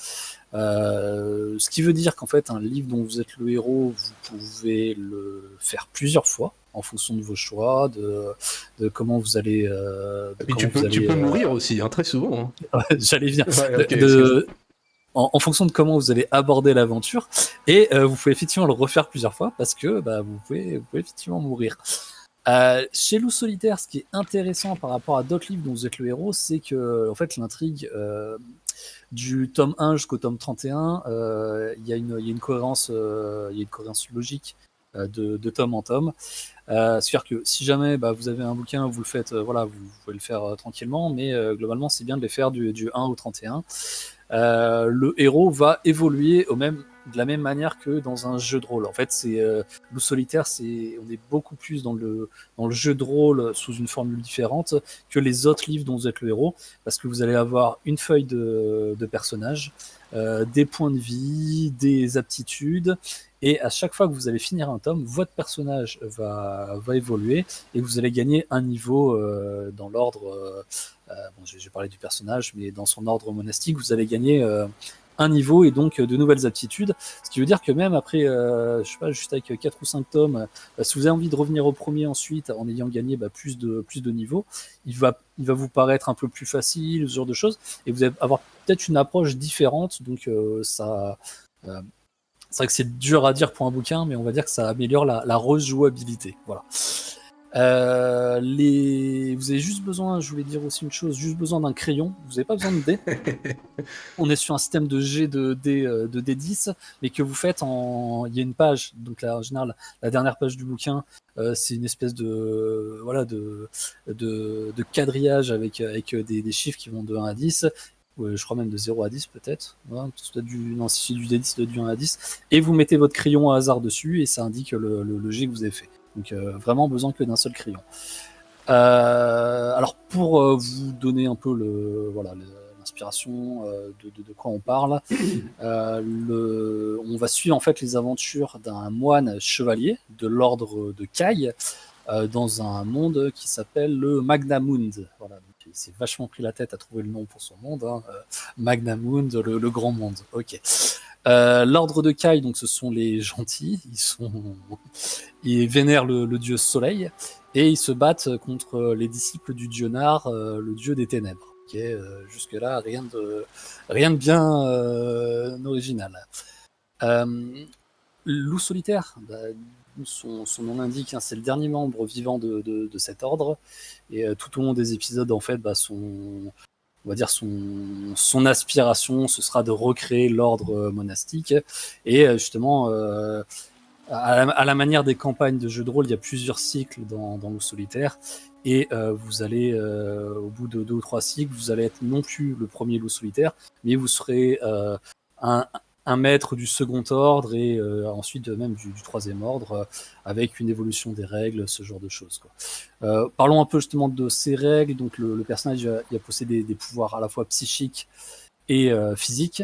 Ce qui veut dire qu'en fait, un livre dont vous êtes le héros, vous pouvez le faire plusieurs fois en fonction de vos choix, de comment vous allez. Et tu peux mourir aussi, hein, très souvent. Hein. J'allais venir. Ouais, okay, en fonction de comment vous allez aborder l'aventure, et vous pouvez effectivement le refaire plusieurs fois parce que vous pouvez effectivement mourir. Chez Loup solitaire, ce qui est intéressant par rapport à d'autres livres dont vous êtes le héros, c'est que en fait l'intrigue du tome 1 jusqu'au tome 31, il y a une cohérence logique de tome en tome. C'est-à-dire que si jamais vous avez un bouquin, vous le faites, voilà, vous pouvez le faire tranquillement, mais globalement c'est bien de les faire du 1 au 31. Le héros va évoluer de la même manière que dans un jeu de rôle. En fait, c'est Loup solitaire, on est beaucoup plus dans le jeu de rôle sous une formule différente que les autres livres dont vous êtes le héros, parce que vous allez avoir une feuille de personnage, des points de vie, des aptitudes, et à chaque fois que vous allez finir un tome, votre personnage va évoluer et vous allez gagner un niveau dans l'ordre Bon, j'ai parlé du personnage, mais dans son ordre monastique, vous allez gagner un niveau et donc de nouvelles aptitudes. Ce qui veut dire que même après, je sais pas, juste avec 4 ou 5 tomes, si vous avez envie de revenir au premier ensuite en ayant gagné plus de niveaux, il va vous paraître un peu plus facile, ce genre de choses, et vous allez avoir peut-être une approche différente. Donc ça, c'est vrai que c'est dur à dire pour un bouquin, mais on va dire que ça améliore la rejouabilité. Voilà. Vous avez juste besoin, je voulais dire aussi une chose, juste besoin d'un crayon. Vous n'avez pas besoin de dés. On est sur un système de G de D10, mais que vous faites il y a une page. Donc là, en général, la dernière page du bouquin, c'est une espèce de quadrillage avec des chiffres qui vont de 1 à 10. Je crois même de 0 à 10 peut-être. Ouais, non, si c'est du D10, c'est du 1 à 10. Et vous mettez votre crayon au hasard dessus et ça indique le jet que vous avez fait. Donc vraiment besoin que d'un seul crayon. Alors pour vous donner un peu l'inspiration de quoi on parle, on va suivre en fait les aventures d'un moine chevalier de l'ordre de Kai dans un monde qui s'appelle le Magnamund. Voilà, donc il s'est vachement pris la tête à trouver le nom pour son monde, hein. Magnamund, le grand monde. Ok. L'ordre de Kai, donc ce sont les gentils, ils vénèrent le dieu soleil et ils se battent contre les disciples du dieu Nar, le dieu des ténèbres. Okay, jusque là rien de bien original. Loup solitaire, son nom l'indique, hein, c'est le dernier membre vivant de cet ordre, et tout au long des épisodes en fait, on va dire son aspiration, ce sera de recréer l'ordre monastique. Et justement, à la manière des campagnes de jeux de rôle, il y a plusieurs cycles dans Loup solitaire. Et vous allez, au bout de 2 ou 3 cycles, vous allez être non plus le premier loup solitaire, mais vous serez un maître du second ordre et ensuite même du troisième ordre, avec une évolution des règles, ce genre de choses, quoi. Parlons un peu justement de ces règles. Donc le personnage il a possédé des pouvoirs à la fois psychiques et physiques.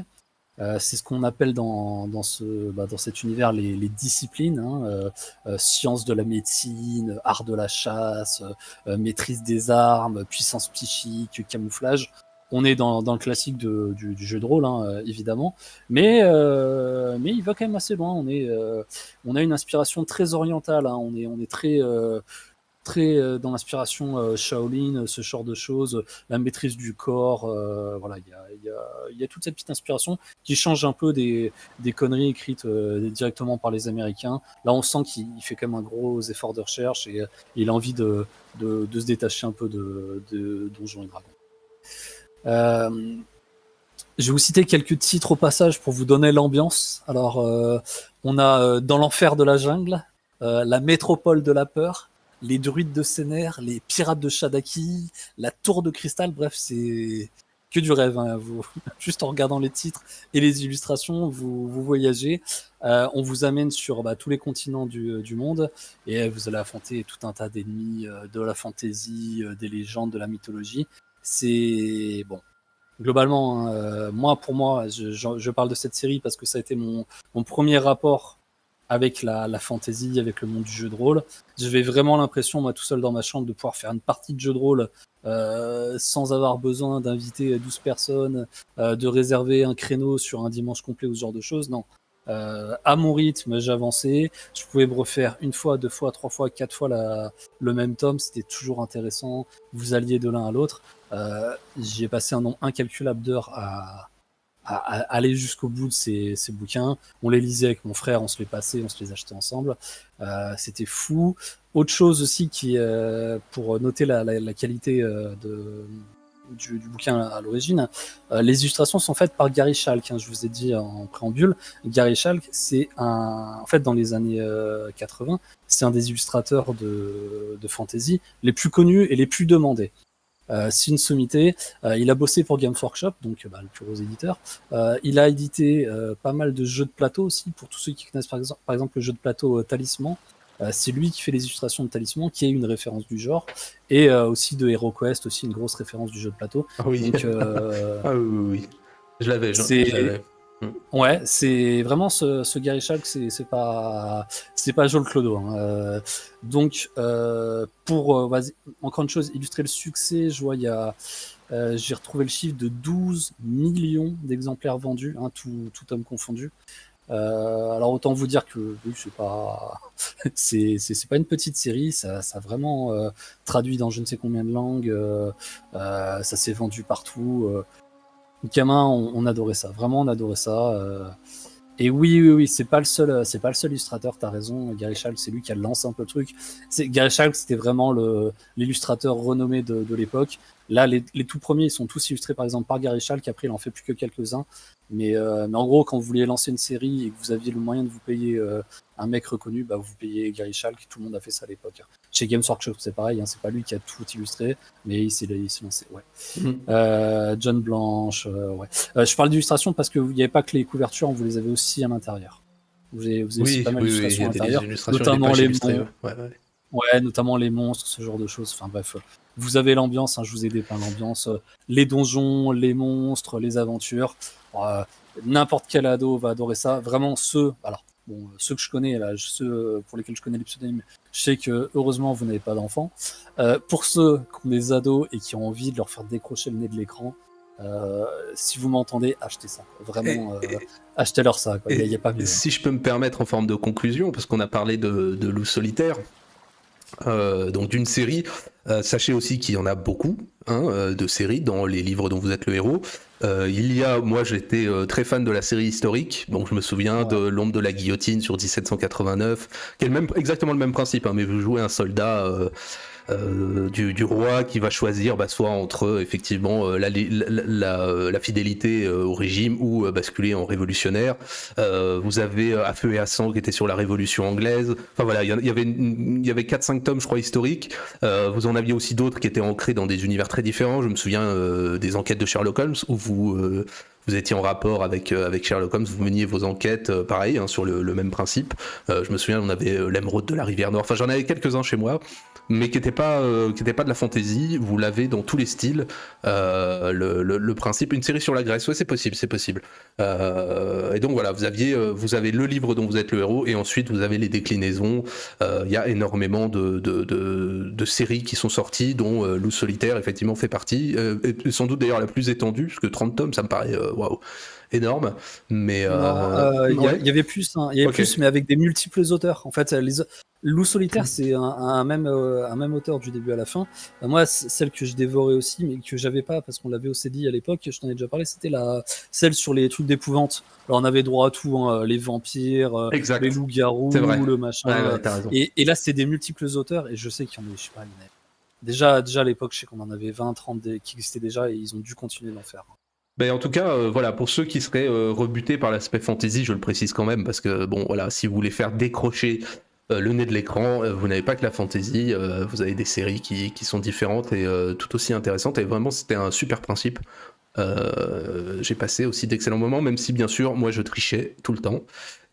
C'est ce qu'on appelle dans cet univers les disciplines, hein, sciences de la médecine, art de la chasse, maîtrise des armes, puissance psychique, camouflage. On est dans le classique du jeu de rôle, hein, évidemment, mais il va quand même assez loin. On a une inspiration très orientale, hein. On est très dans l'inspiration Shaolin, ce genre de choses, la maîtrise du corps, voilà, il y a toute cette petite inspiration qui change un peu des conneries écrites directement par les Américains. Là, on sent qu'il fait quand même un gros effort de recherche et il a envie de se détacher un peu de Donjons et Dragons. Je vais vous citer quelques titres au passage pour vous donner l'ambiance. Alors, on a Dans l'enfer de la jungle, La métropole de la peur, Les druides de Sénère, Les pirates de Shadaki, La tour de cristal. Bref, c'est que du rêve, hein. Juste en regardant les titres et les illustrations, vous voyagez. On vous amène sur tous les continents du monde et vous allez affronter tout un tas d'ennemis, de la fantasy, des légendes, de la mythologie. C'est bon. Globalement, pour moi, je parle de cette série parce que ça a été mon premier rapport avec la fantasy, avec le monde du jeu de rôle. J'avais vraiment l'impression, moi, tout seul dans ma chambre, de pouvoir faire une partie de jeu de rôle sans avoir besoin d'inviter 12 personnes, de réserver un créneau sur un dimanche complet ou ce genre de choses. Non. À mon rythme, j'avançais. Je pouvais me refaire 1 fois, 2 fois, 3 fois, 4 fois le même tome. C'était toujours intéressant. Vous alliez de l'un à l'autre. J'ai passé un nombre incalculable d'heures à aller jusqu'au bout de ces bouquins. On les lisait avec mon frère, on se les passait, on se les achetait ensemble. C'était fou. Autre chose aussi pour noter la qualité du bouquin à l'origine, les illustrations sont faites par Gary Schalk, hein, je vous ai dit en préambule. Gary Schalk, en fait, dans les années 80, c'est un des illustrateurs de fantasy les plus connus et les plus demandés. C'est une sommité. Il a bossé pour Games Workshop, donc le plus gros éditeur. Il a édité pas mal de jeux de plateau aussi, pour tous ceux qui connaissent par exemple le jeu de plateau Talisman. C'est lui qui fait les illustrations de Talisman, qui est une référence du genre, et aussi de HeroQuest, aussi une grosse référence du jeu de plateau. Ah oui. Donc, ah oui. Je l'avais. Ouais, c'est vraiment ce Gary Schalk, c'est pas Joel Clodo, hein. Donc pour encore une chose, illustrer le succès, je vois il y a J'ai retrouvé le chiffre de 12 millions d'exemplaires vendus, hein, tout homme confondu. Alors autant vous dire que oui, c'est pas c'est pas une petite série, ça a vraiment traduit dans je ne sais combien de langues, ça s'est vendu partout. Les gamins, on adorait ça, vraiment on adorait ça. Et oui, c'est pas le seul illustrateur, t'as raison, Gary Chalk, c'est lui qui a lancé un peu le truc. Gary Chalk, c'était vraiment l'illustrateur renommé de l'époque. Là, les tout premiers, ils sont tous illustrés par exemple par Gary Chalk, après il en fait plus que quelques-uns. Mais en gros, quand vous vouliez lancer une série et que vous aviez le moyen de vous payer un mec reconnu, bah vous payez Gary Chalk, tout le monde a fait ça à l'époque. Chez Games Workshop, c'est pareil, hein, c'est pas lui qui a tout illustré, mais il s'est lancé, ouais. John Blanche, ouais. Je parle d'illustration parce qu'il n'y avait pas que les couvertures, vous les avez aussi à l'intérieur. Vous avez aussi pas mal d'illustrations à l'intérieur, notamment les monstres. Ouais, notamment les monstres, ce genre de choses. Enfin bref, vous avez l'ambiance, hein, je vous ai dépeint l'ambiance, les donjons, les monstres, les aventures. N'importe quel ado va adorer ça. Vraiment ceux que je connais, là, ceux pour lesquels je connais les pseudonymes, je sais que heureusement vous n'avez pas d'enfants. Pour ceux qui ont des ados et qui ont envie de leur faire décrocher le nez de l'écran, si vous m'entendez, achetez ça. Vraiment, achetez-leur ça. Il y a pas mieux. Si je peux me permettre en forme de conclusion, parce qu'on a parlé de Loup solitaire, donc d'une série, sachez aussi qu'il y en a beaucoup de séries dans les livres dont vous êtes le héros. Moi j'étais très fan de la série historique, donc je me souviens de L'ombre de la guillotine sur 1789, qui est exactement le même principe, mais vous jouez un soldat du roi qui va choisir soit entre effectivement la fidélité au régime ou basculer en révolutionnaire. Vous avez À feu et à sang qui était sur la révolution anglaise. Enfin voilà, il y avait 4-5 tomes je crois historiques. Vous en aviez aussi d'autres qui étaient ancrés dans des univers très différents. Je me souviens des enquêtes de Sherlock Holmes où vous étiez en rapport avec Sherlock Holmes, vous meniez vos enquêtes, pareil, sur le même principe. Je me souviens, on avait l'émeraude de la rivière Nord. Enfin, j'en avais quelques-uns chez moi, mais qui n'étaient pas de la fantasy. Vous l'avez dans tous les styles. Le principe, une série sur la Grèce, ouais, c'est possible. Et donc voilà, vous avez le livre dont vous êtes le héros, et ensuite vous avez les déclinaisons. Il y a énormément de séries qui sont sorties, dont Loup solitaire effectivement fait partie, et sans doute d'ailleurs la plus étendue, parce que 30 tomes, ça me paraît énorme, mais il y avait plus, mais avec des multiples auteurs. En fait, Loup solitaire, c'est un même auteur du début à la fin. Moi, celle que je dévorais aussi, mais que j'avais pas parce qu'on l'avait au CDI à l'époque, je t'en ai déjà parlé, c'était celle sur les trucs d'épouvante. Alors on avait droit à tout, les vampires, les loups-garous, le machin. Ouais, t'as raison. Et là, c'est des multiples auteurs, et je sais qu'il y en a, je sais pas, déjà à l'époque, je sais qu'on en avait 20, 30 qui existaient déjà, et ils ont dû continuer d'en faire. Ben en tout cas, voilà, pour ceux qui seraient rebutés par l'aspect fantasy, je le précise quand même, parce que bon, voilà, si vous voulez faire décrocher le nez de l'écran, vous n'avez pas que la fantasy, vous avez des séries qui sont différentes et tout aussi intéressantes, et vraiment c'était un super principe. J'ai passé aussi d'excellents moments, même si bien sûr moi je trichais tout le temps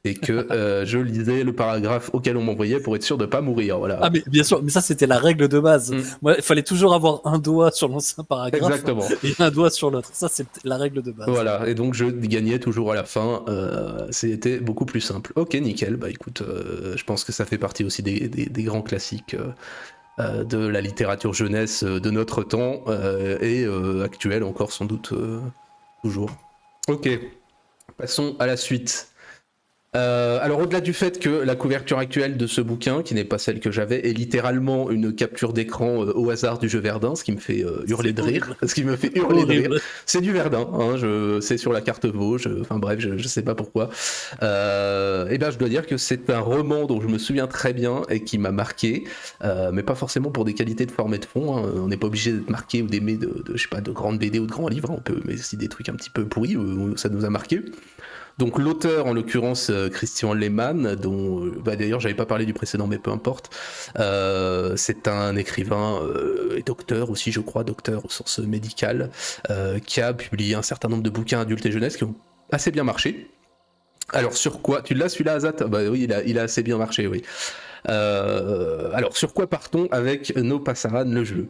et que je lisais le paragraphe auquel on m'envoyait pour être sûr de pas mourir. Voilà. Ah mais bien sûr, mais ça c'était la règle de base. Moi, il fallait toujours avoir un doigt sur l'ancien paragraphe. Exactement. Et un doigt sur l'autre. Ça c'est la règle de base. Voilà, et donc je gagnais toujours à la fin. C'était beaucoup plus simple. Ok, nickel. Bah écoute, je pense que ça fait partie aussi des grands classiques de la littérature jeunesse de notre temps et actuelle encore sans doute toujours. Ok, passons à la suite. Alors au-delà du fait que la couverture actuelle de ce bouquin, qui n'est pas celle que j'avais, est littéralement une capture d'écran au hasard du jeu Verdun, ce qui me fait hurler de rire. C'est du Verdun, c'est sur la carte Vosges, enfin bref, je sais pas pourquoi. Et ben je dois dire que c'est un roman dont je me souviens très bien et qui m'a marqué, mais pas forcément pour des qualités de forme et de fond. On n'est pas obligé d'être marqué ou d'aimer je sais pas, de grandes BD ou de grands livres, on peut, mais aussi des trucs un petit peu pourris où ça nous a marqué. Donc l'auteur, en l'occurrence Christian Lehmann, dont d'ailleurs j'avais pas parlé du précédent, mais peu importe, c'est un écrivain et docteur aussi, je crois, docteur au sens médical, qui a publié un certain nombre de bouquins adultes et jeunesse qui ont assez bien marché. Alors sur quoi, tu l'as celui-là, Azat? Bah oui, il a assez bien marché, oui. Alors sur quoi partons avec No Pasaran, le jeu?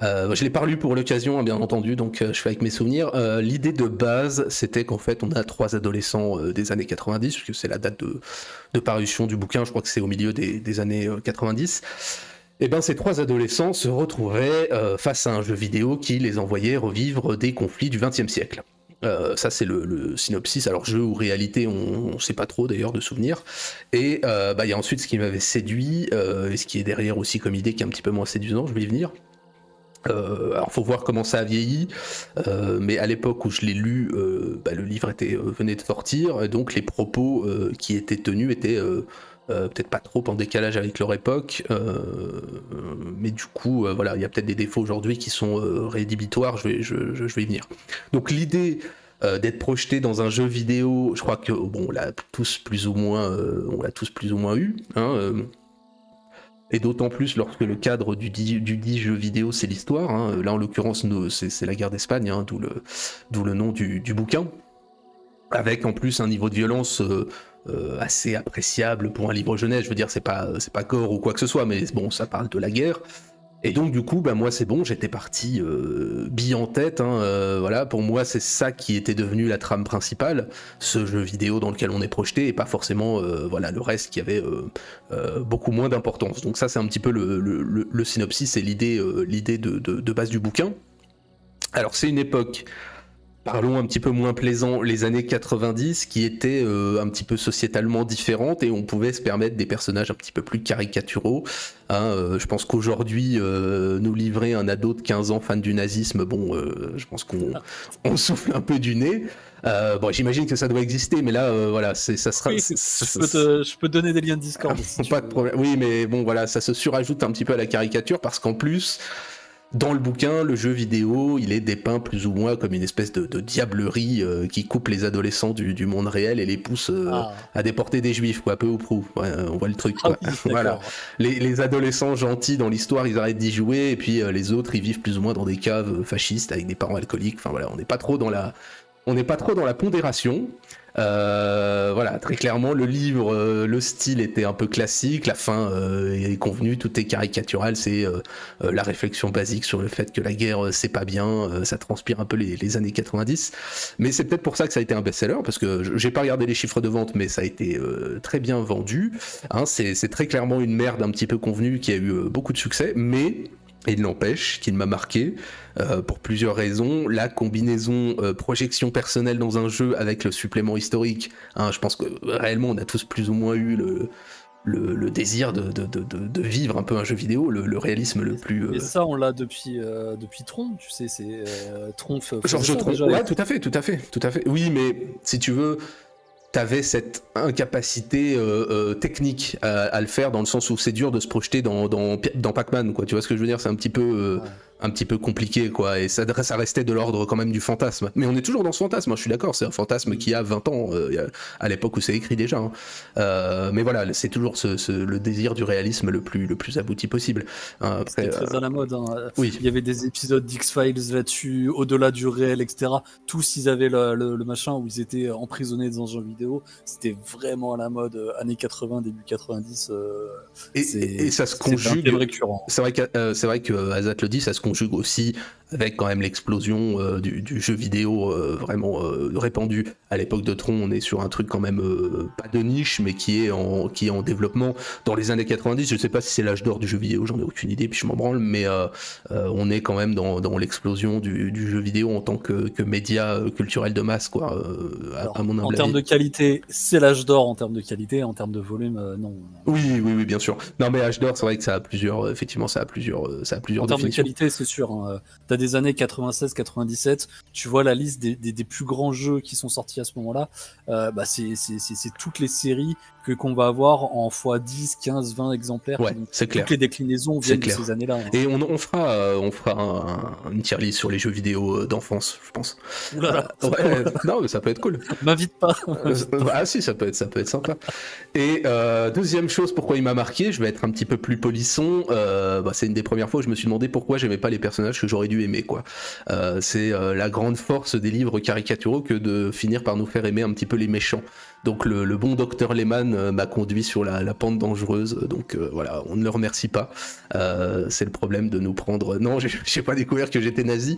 Je l'ai pas lu pour l'occasion, bien entendu, donc je fais avec mes souvenirs. L'idée de base, c'était qu'en fait, on a 3 adolescents des années 90, puisque c'est la date de parution du bouquin, je crois que c'est au milieu des années 90. Et ben ces 3 adolescents se retrouveraient face à un jeu vidéo qui les envoyait revivre des conflits du XXe siècle. Ça c'est le synopsis, alors jeu ou réalité on sait pas trop d'ailleurs de souvenirs. Et il y a ensuite ce qui m'avait séduit, et ce qui est derrière aussi comme idée qui est un petit peu moins séduisant, je vais y venir. Alors faut voir comment ça a vieilli, mais à l'époque où je l'ai lu, le livre venait de sortir, et donc les propos qui étaient tenus étaient peut-être pas trop en décalage avec leur époque, mais du coup voilà, il y a peut-être des défauts aujourd'hui qui sont rédhibitoires, je vais y venir. Donc l'idée d'être projeté dans un jeu vidéo, je crois que bon, on l'a tous plus ou moins eu, hein, et d'autant plus lorsque le cadre du dit jeu vidéo c'est l'histoire, hein. Là en l'occurrence c'est la guerre d'Espagne, hein, d'où le nom du bouquin, avec en plus un niveau de violence assez appréciable pour un livre jeunesse. Je veux dire, c'est pas gore ou quoi que ce soit, mais bon, ça parle de la guerre. Et donc du coup, moi c'est bon, j'étais parti bille en tête, hein, voilà, pour moi c'est ça qui était devenu la trame principale, ce jeu vidéo dans lequel on est projeté, et pas forcément voilà, le reste qui avait beaucoup moins d'importance. Donc ça c'est un petit peu le synopsis et l'idée de base du bouquin. Alors c'est une époque, parlons un petit peu moins plaisant, les années 90, qui étaient un petit peu sociétalement différentes, et on pouvait se permettre des personnages un petit peu plus caricaturaux. Hein, je pense qu'aujourd'hui, nous livrer un ado de 15 ans fan du nazisme, bon, je pense qu'on souffle un peu du nez. Bon, j'imagine que ça doit exister, mais là, voilà, ça sera. Oui, je peux te donner des liens de Discord. Si pas de problème. Oui, mais bon, voilà, ça se surajoute un petit peu à la caricature, parce qu'en plus, dans le bouquin, le jeu vidéo, il est dépeint plus ou moins comme une espèce de diablerie qui coupe les adolescents du monde réel et les pousse à déporter des juifs, quoi, peu ou prou. Ouais, on voit le truc, quoi. Oui, voilà. Les adolescents gentils dans l'histoire, ils arrêtent d'y jouer, et puis les autres, ils vivent plus ou moins dans des caves fascistes avec des parents alcooliques. Enfin voilà, on n'est pas trop dans la pondération. Voilà, très clairement, le livre, le style était un peu classique, la fin est convenue, tout est caricatural, c'est la réflexion basique sur le fait que la guerre c'est pas bien, ça transpire un peu les années 90, mais c'est peut-être pour ça que ça a été un best-seller, parce que j'ai pas regardé les chiffres de vente, mais ça a été très bien vendu, hein, c'est très clairement une merde un petit peu convenue qui a eu beaucoup de succès, mais il n'empêche qu'il m'a marqué pour plusieurs raisons. La combinaison projection personnelle dans un jeu avec le supplément historique, hein, je pense que réellement on a tous plus ou moins eu le désir de vivre un peu un jeu vidéo, le réalisme le plus... Et ça on l'a depuis Tron, tu sais, c'est Tron Georges Tron, ouais, tout à fait. Oui, mais si tu veux... T'avais cette incapacité technique à le faire, dans le sens où c'est dur de se projeter dans Pac-Man, quoi. Tu vois ce que je veux dire? C'est un petit peu compliqué, quoi, et ça restait de l'ordre quand même du fantasme. Mais on est toujours dans ce fantasme, hein, je suis d'accord, c'est un fantasme qui a 20 ans, à l'époque où c'est écrit déjà. Hein. Mais voilà, c'est toujours le désir du réalisme le plus abouti possible. Hein, après, c'était très à la mode. Hein. Oui. Il y avait des épisodes d'X-Files là-dessus, au-delà du réel, etc. Tous, ils avaient le machin où ils étaient emprisonnés dans un jeu vidéo. C'était vraiment à la mode, années 80, début 90. Et ça se conjugue. C'est un thème récurrent. C'est vrai que Azat le dit, ça se conjugue aussi avec quand même l'explosion du jeu vidéo vraiment répandu. À l'époque de Tron, on est sur un truc quand même pas de niche, mais qui est en développement. Dans les années 90, je sais pas si c'est l'âge d'or du jeu vidéo, j'en ai aucune idée, puis je m'en branle, mais on est quand même dans l'explosion du jeu vidéo en tant que média culturel de masse, quoi. À mon humble avis. En termes de qualité, c'est l'âge d'or en termes de qualité, en termes de volume, non. Oui, bien sûr. Non, mais âge d'or, c'est vrai que ça a plusieurs En termes de qualité, c'est sûr. Hein. T'as des années 96, 97, tu vois la liste des plus grands jeux qui sont sortis à ce moment-là, c'est toutes les séries qu'on va avoir en x10, 15, 20 exemplaires. Ouais, c'est clair. Toutes les déclinaisons viennent de ces années-là. Hein. Et on fera une tier list sur les jeux vidéo d'enfance, je pense. Ouais, non, mais ça peut être cool. M'invite pas. Ah si, ça peut être sympa. Et deuxième chose, pourquoi il m'a marqué, je vais être un petit peu plus polisson, c'est une des premières fois où je me suis demandé pourquoi j'aimais pas les personnages que j'aurais dû aimer, quoi. C'est la grande force des livres caricaturaux que de finir par nous faire aimer un petit peu les méchants. Donc le bon docteur Lehman m'a conduit sur la pente dangereuse. Donc voilà, on ne le remercie pas. C'est le problème de nous prendre. Non, j'ai pas découvert que j'étais nazi,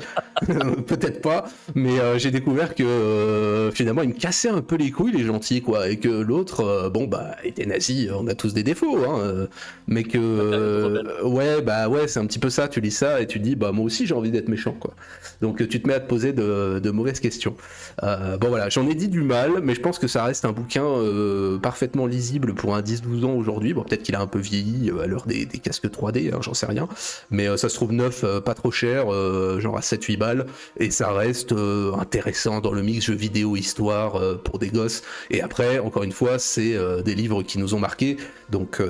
peut-être pas, mais j'ai découvert que finalement il me cassait un peu les couilles les gentils quoi, et que l'autre, bon bah était nazi. On a tous des défauts, hein, mais que ouais, c'est un petit peu ça. Tu lis ça et tu dis bah moi aussi j'ai envie d'être méchant quoi. Donc tu te mets à te poser de mauvaises questions. Bon voilà, j'en ai dit du mal, mais je pense que ça reste un bouquin parfaitement lisible pour un 10-12 ans aujourd'hui. Bon, peut-être qu'il a un peu vieilli à l'heure des casques 3D, hein, j'en sais rien. Mais ça se trouve neuf, pas trop cher, genre à 7-8 balles. Et ça reste intéressant dans le mix jeu vidéo histoire pour des gosses. Et après, encore une fois, c'est des livres qui nous ont marqués. Donc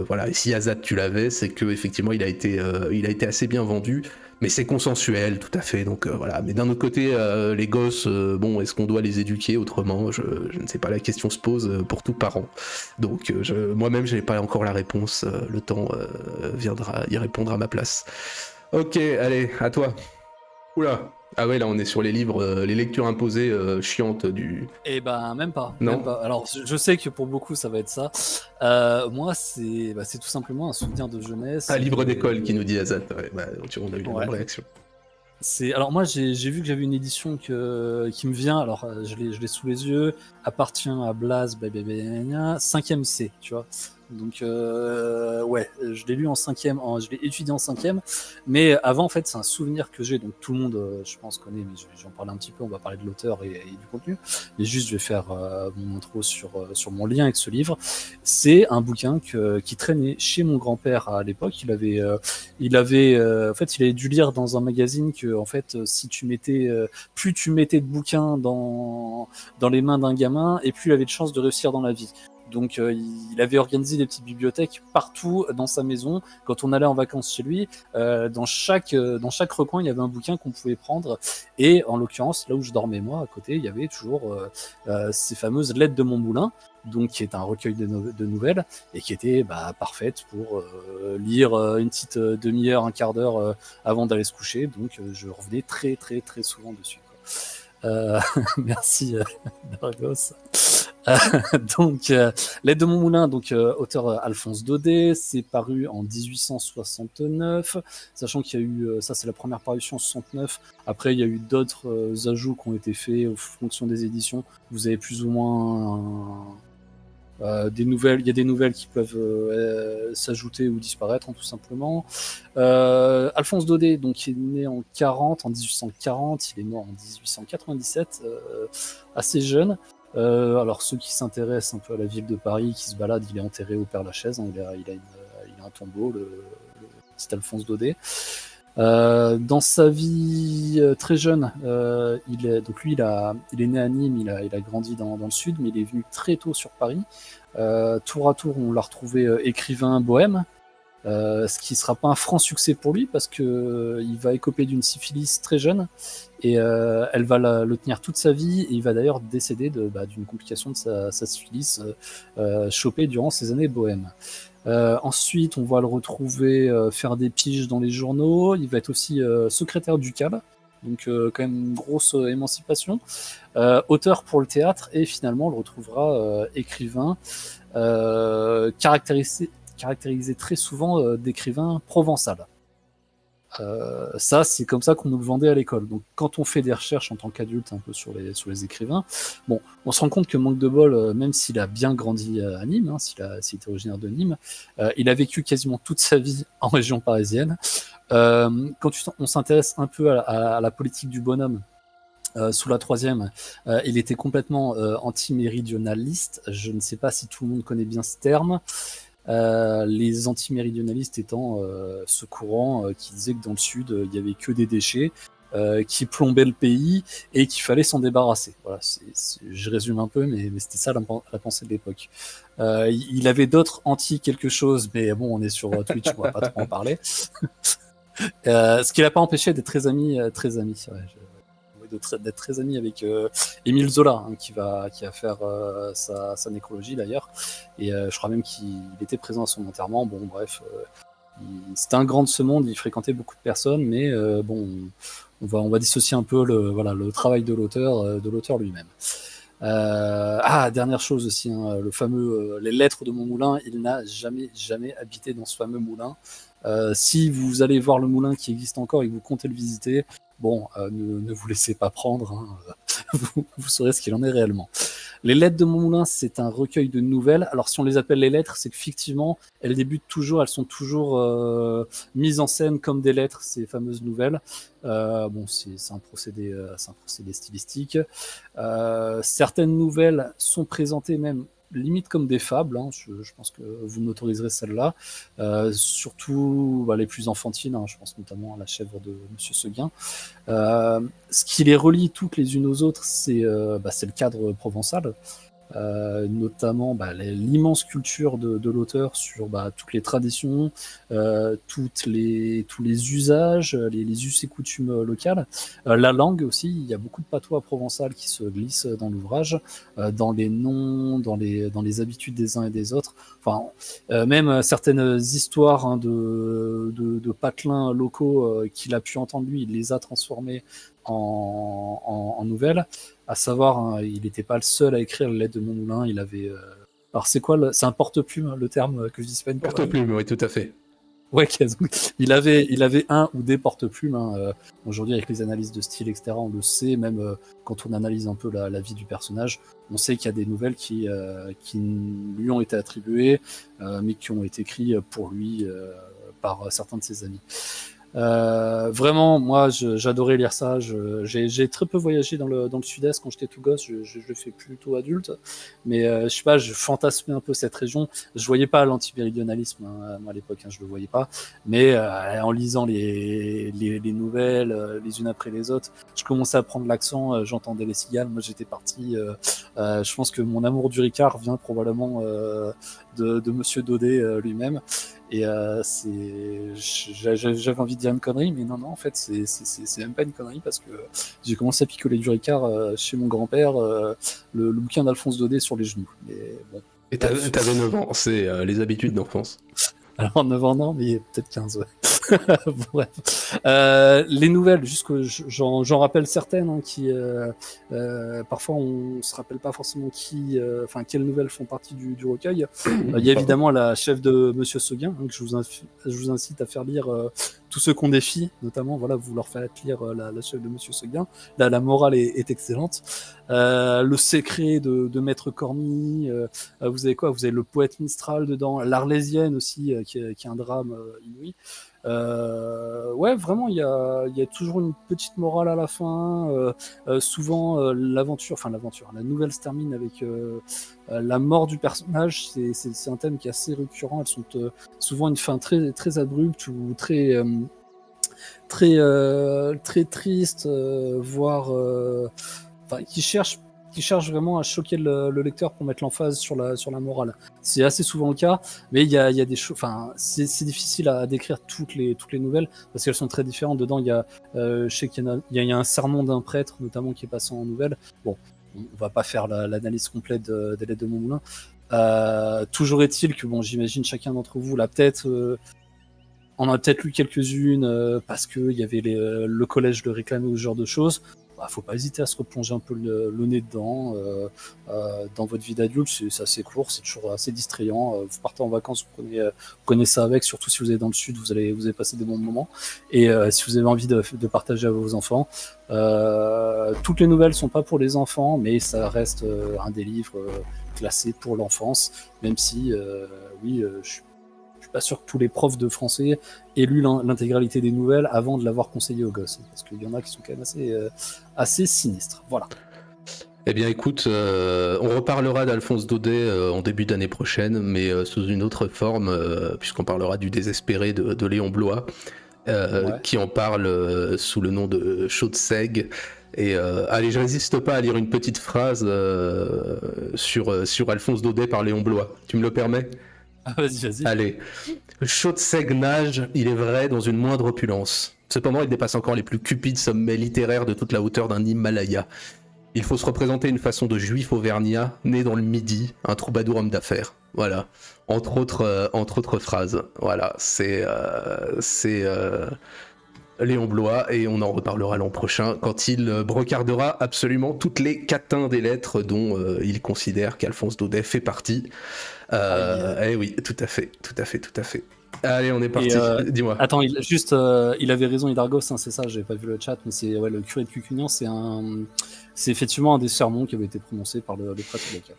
voilà, et si Azad tu l'avais, c'est que effectivement il a été assez bien vendu. Mais c'est consensuel, tout à fait. Donc voilà. Mais d'un autre côté, les gosses, bon, est-ce qu'on doit les éduquer autrement ? Je ne sais pas. La question se pose pour tout parent. Donc moi-même, je n'ai pas encore la réponse. Le temps viendra y répondre à ma place. Ok, allez, à toi. Oula. Ah ouais, là, on est sur les livres, les lectures imposées chiantes du. Et ben même pas, Non. même pas. Alors je sais que pour beaucoup ça va être ça. Moi c'est tout simplement un souvenir de jeunesse. Ah, livre d'école qui nous dit Azat. Ouais, bah, on a eu la même réaction. Alors moi j'ai vu que j'avais une édition qui me vient, alors je l'ai sous les yeux, appartient à Blaze, 5e C, tu vois. Donc ouais, je l'ai lu en 5e, je l'ai étudié en 5e, mais avant en fait c'est un souvenir que j'ai, donc tout le monde je pense connaît, mais j'en parle un petit peu, on va parler de l'auteur et du contenu, mais juste je vais faire mon intro sur mon lien avec ce livre. C'est un bouquin qui traînait chez mon grand-père à l'époque. Il avait en fait il avait dû lire dans un magazine que en fait si tu mettais plus tu mettais de bouquins dans les mains d'un gamin et plus il avait de chances de réussir dans la vie. Donc il avait organisé des petites bibliothèques partout dans sa maison. Quand on allait en vacances chez lui, dans chaque recoin il y avait un bouquin qu'on pouvait prendre. Et en l'occurrence là où je dormais moi à côté, il y avait toujours ces fameuses lettres de mon moulin, donc qui est un recueil de nouvelles et qui était parfaite pour lire une petite demi-heure, un quart d'heure avant d'aller se coucher. Donc je revenais très très très souvent dessus, quoi. Merci Dargos. Donc L'aide de mon moulin, donc auteur Alphonse Daudet, c'est paru en 1869, sachant qu'il y a eu ça c'est la première parution en 69. Après il y a eu d'autres ajouts qui ont été faits en fonction des éditions. Vous avez plus ou moins des nouvelles, il y a des nouvelles qui peuvent s'ajouter ou disparaître, hein, tout simplement. Alphonse Daudet, donc, il est né en 1840, il est mort en 1897, assez jeune. Alors ceux qui s'intéressent un peu à la ville de Paris, qui se baladent, il est enterré au Père-Lachaise, hein, il a un tombeau, le petit Alphonse Daudet. Dans sa vie très jeune, il est né à Nîmes, il a grandi dans le sud, mais il est venu très tôt sur Paris. Tour à tour, on l'a retrouvé écrivain bohème, ce qui ne sera pas un franc succès pour lui parce qu'il va écoper d'une syphilis très jeune et elle va le tenir toute sa vie, et il va d'ailleurs décéder d'une complication de sa syphilis chopée durant ses années bohème. Ensuite, on va le retrouver faire des piges dans les journaux. Il va être aussi secrétaire ducal, donc quand même une grosse émancipation. Auteur pour le théâtre, et finalement on le retrouvera écrivain, caractérisé très souvent d'écrivain provençal. Ça, c'est comme ça qu'on nous le vendait à l'école. Donc, quand on fait des recherches en tant qu'adulte un peu sur les écrivains, bon, on se rend compte que manque de bol, même s'il a bien grandi à Nîmes, hein, s'il est originaire de Nîmes, il a vécu quasiment toute sa vie en région parisienne. Quand on s'intéresse un peu à la politique du bonhomme, sous la troisième, il était complètement anti-méridionaliste. Je ne sais pas si tout le monde connaît bien ce terme. Les antiméridionalistes étant ce courant qui disait que dans le sud il y avait que des déchets qui plombaient le pays et qu'il fallait s'en débarrasser. Voilà, je résume un peu, mais c'était ça la pensée de l'époque. Il avait d'autres anti quelque chose, mais bon, on est sur Twitch, on va pas trop en parler. Ce qui l'a pas empêché d'être très ami, c'est vrai. D'être très ami avec Émile Zola, hein, qui va faire sa nécrologie d'ailleurs, et je crois même qu'il était présent à son enterrement. Bon bref, c'était un grand de ce monde, il fréquentait beaucoup de personnes, mais bon, on va dissocier un peu le travail de l'auteur lui-même. Dernière chose aussi, hein, le fameux les lettres de mon moulin, il n'a jamais habité dans ce fameux moulin. Si vous allez voir le moulin qui existe encore et que vous comptez le visiter, bon, ne vous laissez pas prendre, hein, vous saurez ce qu'il en est réellement. Les lettres de mon moulin, c'est un recueil de nouvelles. Alors si on les appelle les lettres, c'est que fictivement, elles sont toujours mises en scène comme des lettres, ces fameuses nouvelles. Bon, c'est un procédé stylistique. Certaines nouvelles sont présentées même limite comme des fables, hein. Je pense que vous m'autoriserez celle-là. Surtout les plus enfantines, hein. Je pense notamment à La chèvre de Monsieur Seguin. Ce qui les relie toutes les unes aux autres, c'est le cadre provençal. Notamment l'immense culture de l'auteur sur toutes les traditions, tous les usages, les us et coutumes locales. La langue aussi, il y a beaucoup de patois provençal qui se glissent dans l'ouvrage, dans les noms, dans les habitudes des uns et des autres. Enfin, même certaines histoires, hein, de patelins locaux qu'il a pu entendre lui, il les a transformées en nouvelles. À savoir, hein, il n'était pas le seul à écrire les lettres de mon moulin. Il avait. Alors, c'est quoi c'est un porte-plume, hein, le terme que je dis, c'est pas une Porte-plume, oui, tout à fait. Ouais, il avait un ou des porte-plumes. Hein. Aujourd'hui, avec les analyses de style, etc., on le sait, même quand on analyse un peu la vie du personnage, on sait qu'il y a des nouvelles qui lui ont été attribuées, mais qui ont été écrites pour lui par certains de ses amis. Vraiment, moi, j'adorais lire ça. J'ai très peu voyagé dans le sud-est quand j'étais tout gosse. Je le fais plutôt adulte, mais je sais pas, je fantasmais un peu cette région. Je voyais pas l'antiméridionalisme, hein, moi à l'époque, hein, je le voyais pas. Mais en lisant les nouvelles, les unes après les autres, je commençais à prendre l'accent. J'entendais les cigales. Moi, j'étais parti. Je pense que mon amour du Ricard vient probablement de Monsieur Daudet lui-même. Et j'avais envie de dire une connerie, mais non, en fait, c'est même pas une connerie parce que j'ai commencé à picoler du Ricard chez mon grand-père, le bouquin d'Alphonse Daudet sur les genoux. Mais bon. Et t'avais 9 ans, c'est les habitudes d'enfance. Alors 9 ans, non, mais peut-être 15, ouais. Bref. Les nouvelles, juste que j'en rappelle certaines, hein, qui parfois on se rappelle pas forcément quelles nouvelles font partie du recueil. Il y a évidemment La chèvre de Monsieur Seguin, hein, que je vous incite à faire lire tous ceux qu'on défie, notamment vous leur faites lire la chèvre de Monsieur Seguin. La morale est excellente. Le secret de Maître Corny, vous avez quoi? Vous avez Le poète Mistral dedans, l'Arlésienne aussi, qui est un drame inouï. Ouais, vraiment, il y a toujours une petite morale à la fin. Souvent, la nouvelle se termine avec la mort du personnage. C'est un thème qui est assez récurrent. Elles sont souvent une fin très, très abrupte ou très triste, voire qui cherche vraiment à choquer le lecteur pour mettre l'emphase sur la morale. C'est assez souvent le cas, mais il y a des choses. Enfin, c'est difficile à décrire toutes les nouvelles parce qu'elles sont très différentes. Dedans, je sais qu'il y a un sermon d'un prêtre notamment qui est passé en nouvelle. Bon, on va pas faire l'analyse complète des lettres de mon moulin. Toujours est-il que j'imagine chacun d'entre vous l'a peut-être. On a peut-être lu quelques-unes parce qu'il y avait le collège le réclamait ou ce genre de choses. Faut pas hésiter à se replonger un peu le nez dedans. Dans votre vie d'adulte, c'est assez court, c'est toujours assez distrayant. Vous partez en vacances, vous prenez ça avec, surtout si vous êtes dans le sud, vous allez passer des bons moments. Et si vous avez envie de partager à vos enfants, toutes les nouvelles sont pas pour les enfants, mais ça reste un des livres classés pour l'enfance, même si, je suis pas sûr que tous les profs de français aient lu l'intégralité des nouvelles avant de l'avoir conseillé aux gosses, parce qu'il y en a qui sont quand même assez sinistres. Voilà. Eh bien écoute, on reparlera d'Alphonse Daudet en début d'année prochaine, mais sous une autre forme, puisqu'on parlera du désespéré de Léon Bloy, qui en parle sous le nom de Chaude-Seigue. Et allez, je résiste pas à lire une petite phrase sur Alphonse Daudet par Léon Bloy. Tu me le permets ? Ah, vas-y. Allez. Chaude-Seigue nage, il est vrai, dans une moindre opulence. Cependant, il dépasse encore les plus cupides sommets littéraires de toute la hauteur d'un Himalaya. Il faut se représenter une façon de juif auvergnat, né dans le Midi, un troubadour homme d'affaires. Voilà. Entre autres phrases. Voilà. Léon Blois, et on en reparlera l'an prochain quand il brocardera absolument toutes les catins des lettres dont il considère qu'Alphonse Daudet fait partie. Eh oui, tout à fait. Allez, on est parti. Dis-moi. Attends, il avait raison, Hydargos, hein, c'est ça, j'ai pas vu le chat, mais c'est le curé de Cucugnan, c'est effectivement un des sermons qui avait été prononcé par le prêtre local.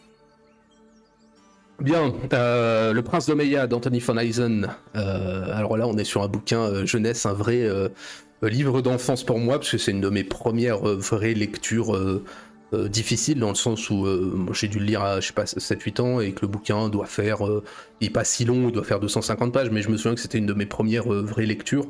Bien, Le Prince d'Omeya d'Anthony von Eisen. Alors là, on est sur un bouquin jeunesse, un vrai livre d'enfance pour moi, parce que c'est une de mes premières vraies lectures difficiles, dans le sens où j'ai dû le lire à, je sais pas, 7-8 ans, et que le bouquin doit faire, il est pas si long, il doit faire 250 pages, mais je me souviens que c'était une de mes premières vraies lectures.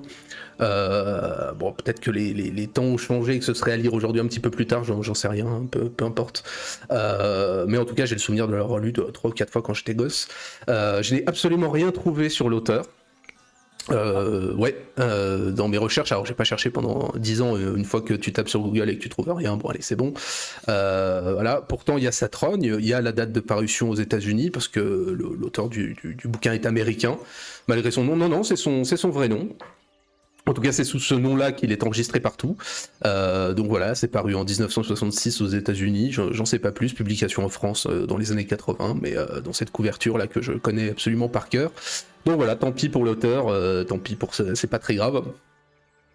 Bon, peut-être que les temps ont changé et que ce serait à lire aujourd'hui un petit peu plus tard, j'en sais rien, hein, peu importe. Mais en tout cas, j'ai le souvenir de l'avoir lu 3 ou 4 fois quand j'étais gosse. Je n'ai absolument rien trouvé sur l'auteur. Dans mes recherches, alors j'ai pas cherché pendant 10 ans, une fois que tu tapes sur Google et que tu trouves rien, bon allez c'est bon. Voilà, pourtant il y a sa trogne, il y a la date de parution aux États-Unis parce que l'auteur du bouquin est américain, malgré son nom. Non, c'est son vrai nom. En tout cas, c'est sous ce nom-là qu'il est enregistré partout. Donc voilà, c'est paru en 1966 aux États-Unis. J'en sais pas plus. Publication en France dans les années 80, mais dans cette couverture-là que je connais absolument par cœur. Donc voilà, tant pis pour l'auteur, tant pis pour ça, c'est pas très grave.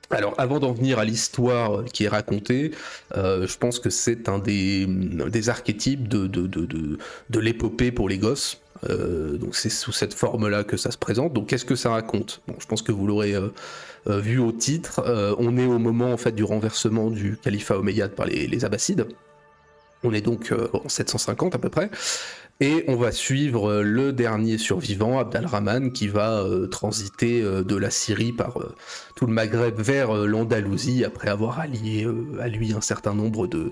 Alors, avant d'en venir à l'histoire qui est racontée, je pense que c'est un des archétypes de l'épopée pour les gosses. Donc c'est sous cette forme-là que ça se présente. Donc qu'est-ce que ça raconte ? Bon, je pense que vous l'aurez vu au titre. On est au moment en fait du renversement du califat omeyyade par les Abbassides. On est donc en 750 à peu près. Et on va suivre le dernier survivant, Abd al-Rahman, qui va transiter de la Syrie par tout le Maghreb vers l'Andalousie, après avoir allié à lui un certain nombre de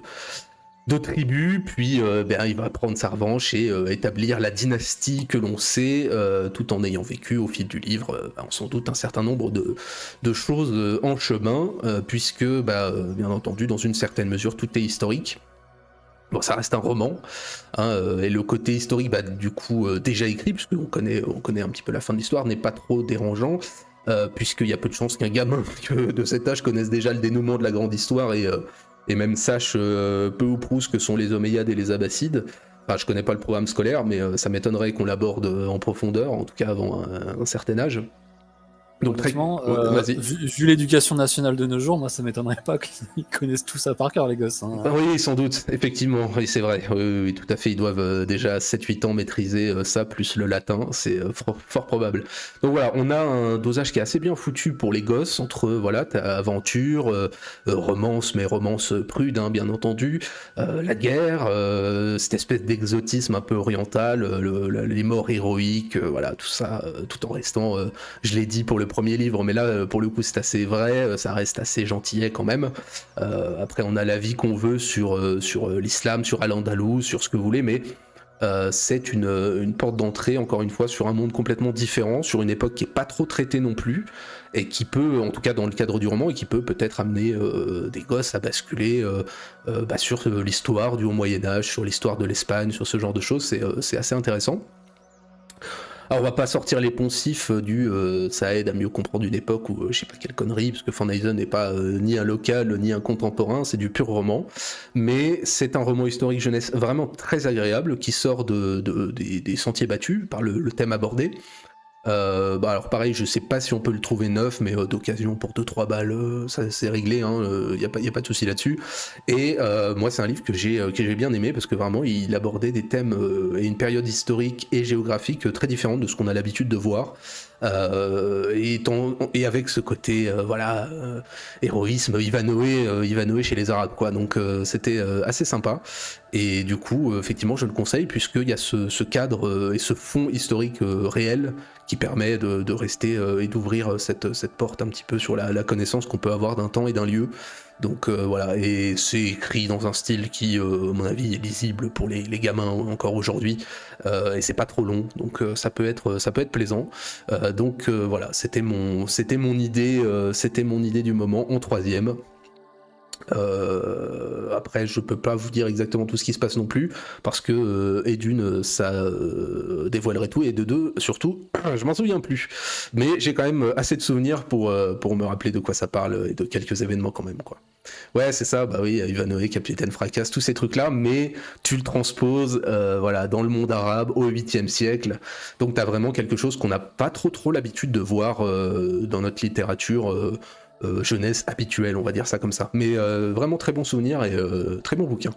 tribus, puis il va prendre sa revanche et établir la dynastie que l'on sait, tout en ayant vécu au fil du livre, on s'en doute, un certain nombre de choses en chemin, puisque, bien entendu, dans une certaine mesure, tout est historique. Bon, ça reste un roman, hein, et le côté historique, du coup, déjà écrit, puisqu'on connaît un petit peu la fin de l'histoire, n'est pas trop dérangeant, puisqu'il y a peu de chances qu'un gamin de cet âge connaisse déjà le dénouement de la grande histoire et même sache peu ou prou ce que sont les Omeyyades et les Abbassides. Enfin, je connais pas le programme scolaire, mais ça m'étonnerait qu'on l'aborde en profondeur, en tout cas avant un certain âge. Donc vas-y. Vu l'éducation nationale de nos jours, moi ça m'étonnerait pas qu'ils connaissent tout ça par cœur, les gosses. Hein. Oui, sans doute, effectivement, oui, c'est vrai. Oui, tout à fait, ils doivent déjà à 7-8 ans maîtriser ça, plus le latin, c'est fort probable. Donc voilà, on a un dosage qui est assez bien foutu pour les gosses, entre aventure, romance, mais romance prude, hein, bien entendu, la guerre, cette espèce d'exotisme un peu oriental, les morts héroïques, voilà, tout ça, tout en restant, je l'ai dit pour le premier livre, mais là pour le coup c'est assez vrai, ça reste assez gentillet quand même. Après on a l'avis qu'on veut sur l'islam, sur Al-Andalus, sur ce que vous voulez, mais c'est une porte d'entrée encore une fois sur un monde complètement différent, sur une époque qui est pas trop traitée non plus, et qui peut, en tout cas dans le cadre du roman, et qui peut peut-être amener des gosses à basculer sur l'histoire du Haut Moyen-Âge, sur l'histoire de l'Espagne, sur ce genre de choses. C'est assez intéressant. Alors on va pas sortir les poncifs ça aide à mieux comprendre une époque où je sais pas quelle connerie, parce que Van Eisen n'est pas ni un local ni un contemporain, c'est du pur roman, mais c'est un roman historique jeunesse vraiment très agréable qui sort des sentiers battus par le thème abordé. Alors pareil, je sais pas si on peut le trouver neuf, mais d'occasion pour 2-3 balles, ça c'est réglé, hein, y a pas de souci là-dessus. Et moi c'est un livre que j'ai bien aimé parce que vraiment il abordait des thèmes et une période historique et géographique très différente de ce qu'on a l'habitude de voir. Et avec ce côté héroïsme Ivanhoé chez les Arabes, quoi. Donc c'était assez sympa, et du coup effectivement je le conseille, puisqu'il y a ce cadre et ce fond historique réel qui permet de rester et d'ouvrir cette porte un petit peu sur la connaissance qu'on peut avoir d'un temps et d'un lieu. Donc voilà, et c'est écrit dans un style qui, à mon avis, est lisible pour les gamins encore aujourd'hui, et c'est pas trop long, donc ça peut être plaisant. Donc voilà, c'était mon idée du moment en troisième. Après, je peux pas vous dire exactement tout ce qui se passe non plus, parce que et d'une, ça dévoilerait tout, et de deux, surtout, je m'en souviens plus. Mais j'ai quand même assez de souvenirs pour me rappeler de quoi ça parle et de quelques événements quand même, quoi. Ouais, c'est ça, bah oui, Ivanhoe, Capitaine Fracasse, tous ces trucs-là, mais tu le transposes voilà, dans le monde arabe au 8e siècle. Donc t'as vraiment quelque chose qu'on n'a pas trop l'habitude de voir dans notre littérature jeunesse habituelle, on va dire ça comme ça. Mais vraiment très bon souvenir et très bon bouquin.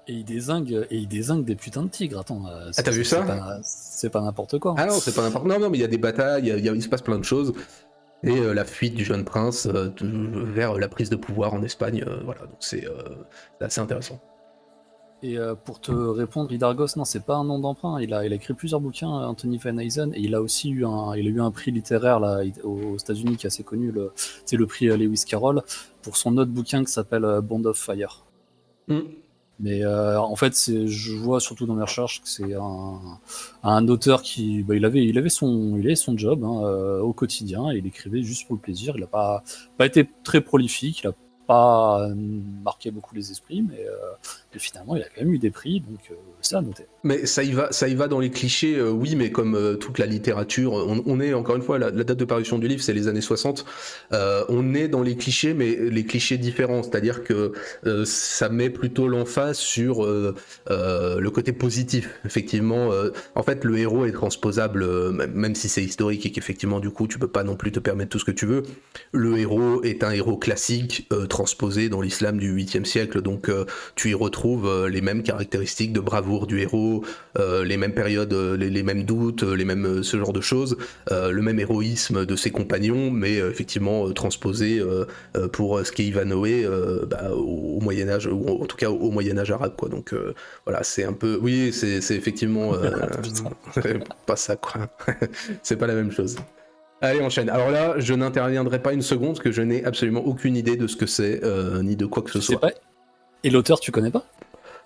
Et il dézingue des putains de tigres. Attends, Ah, t'as vu ça? C'est pas n'importe quoi. Ah non, c'est pas n'importe. Non, mais il y a des batailles, il se passe plein de choses. Et la fuite du jeune prince vers la prise de pouvoir en Espagne, voilà, donc c'est assez intéressant. Et pour te répondre, Hydargos, non, c'est pas un nom d'emprunt. Il a écrit plusieurs bouquins, Anthony Van Eysen, et il a eu un prix littéraire là, aux États-Unis qui est assez connu, c'est le prix Lewis Carroll, pour son autre bouquin qui s'appelle Bond of Fire. Mm. Mais en fait, je vois surtout dans mes recherches que c'est un auteur qui, il avait son job au quotidien, et il écrivait juste pour le plaisir. Il n'a pas été très prolifique, il n'a pas marqué beaucoup les esprits, mais finalement, il a quand même eu des prix, donc c'est à noter. Mais ça y va dans les clichés, oui, mais comme toute la littérature, on est, encore une fois, la date de parution du livre, c'est les années 60, on est dans les clichés, mais les clichés différents, c'est-à-dire que ça met plutôt l'emphase sur le côté positif, effectivement. En fait, le héros est transposable, même si c'est historique et qu'effectivement, du coup, tu peux pas non plus te permettre tout ce que tu veux. Le héros est un héros classique, transposé dans l'islam du 8e siècle, donc tu y retrouves les mêmes caractéristiques de bravoure du héros, les mêmes périodes, les mêmes doutes, les mêmes ce genre de choses, le même héroïsme de ses compagnons, mais effectivement transposé pour ce qu'est Ivanhoe au Moyen-Âge, ou en tout cas au Moyen-Âge arabe, quoi. Donc voilà, c'est un peu... Oui, c'est effectivement pas ça, quoi. C'est pas la même chose. Allez, enchaîne. Alors là, je n'interviendrai pas une seconde, parce que je n'ai absolument aucune idée de ce que c'est, ni de quoi que ce soit. Pas. Et l'auteur, tu connais pas?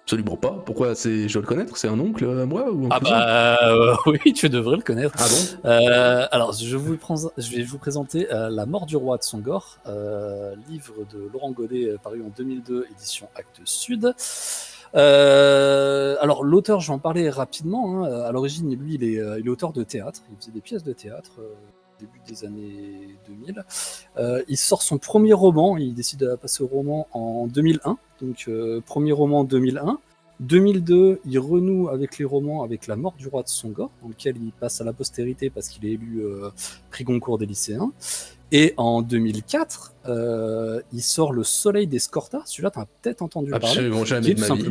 Absolument pas. Pourquoi je dois le connaître? C'est un oncle à moi ou un cousin? Oui, tu devrais le connaître. Ah bon? Alors, je vais vous présenter La mort du roi de Songor, livre de Laurent Godet, paru en 2002, édition Actes Sud. Alors, l'auteur, je vais en parler rapidement. À l'origine, lui, il est auteur de théâtre. Il faisait des pièces de théâtre au début des années 2000. Il sort son premier roman. Il décide de passer au roman en 2001. Donc, premier roman en 2001. 2002, il renoue avec les romans avec La mort du roi de Songor, dans lequel il passe à la postérité parce qu'il est élu prix Goncourt des lycéens. Et en 2004, il sort Le Soleil des Scortas. Celui-là, tu as peut-être entendu parler. Absolument jamais de ma vie. Tu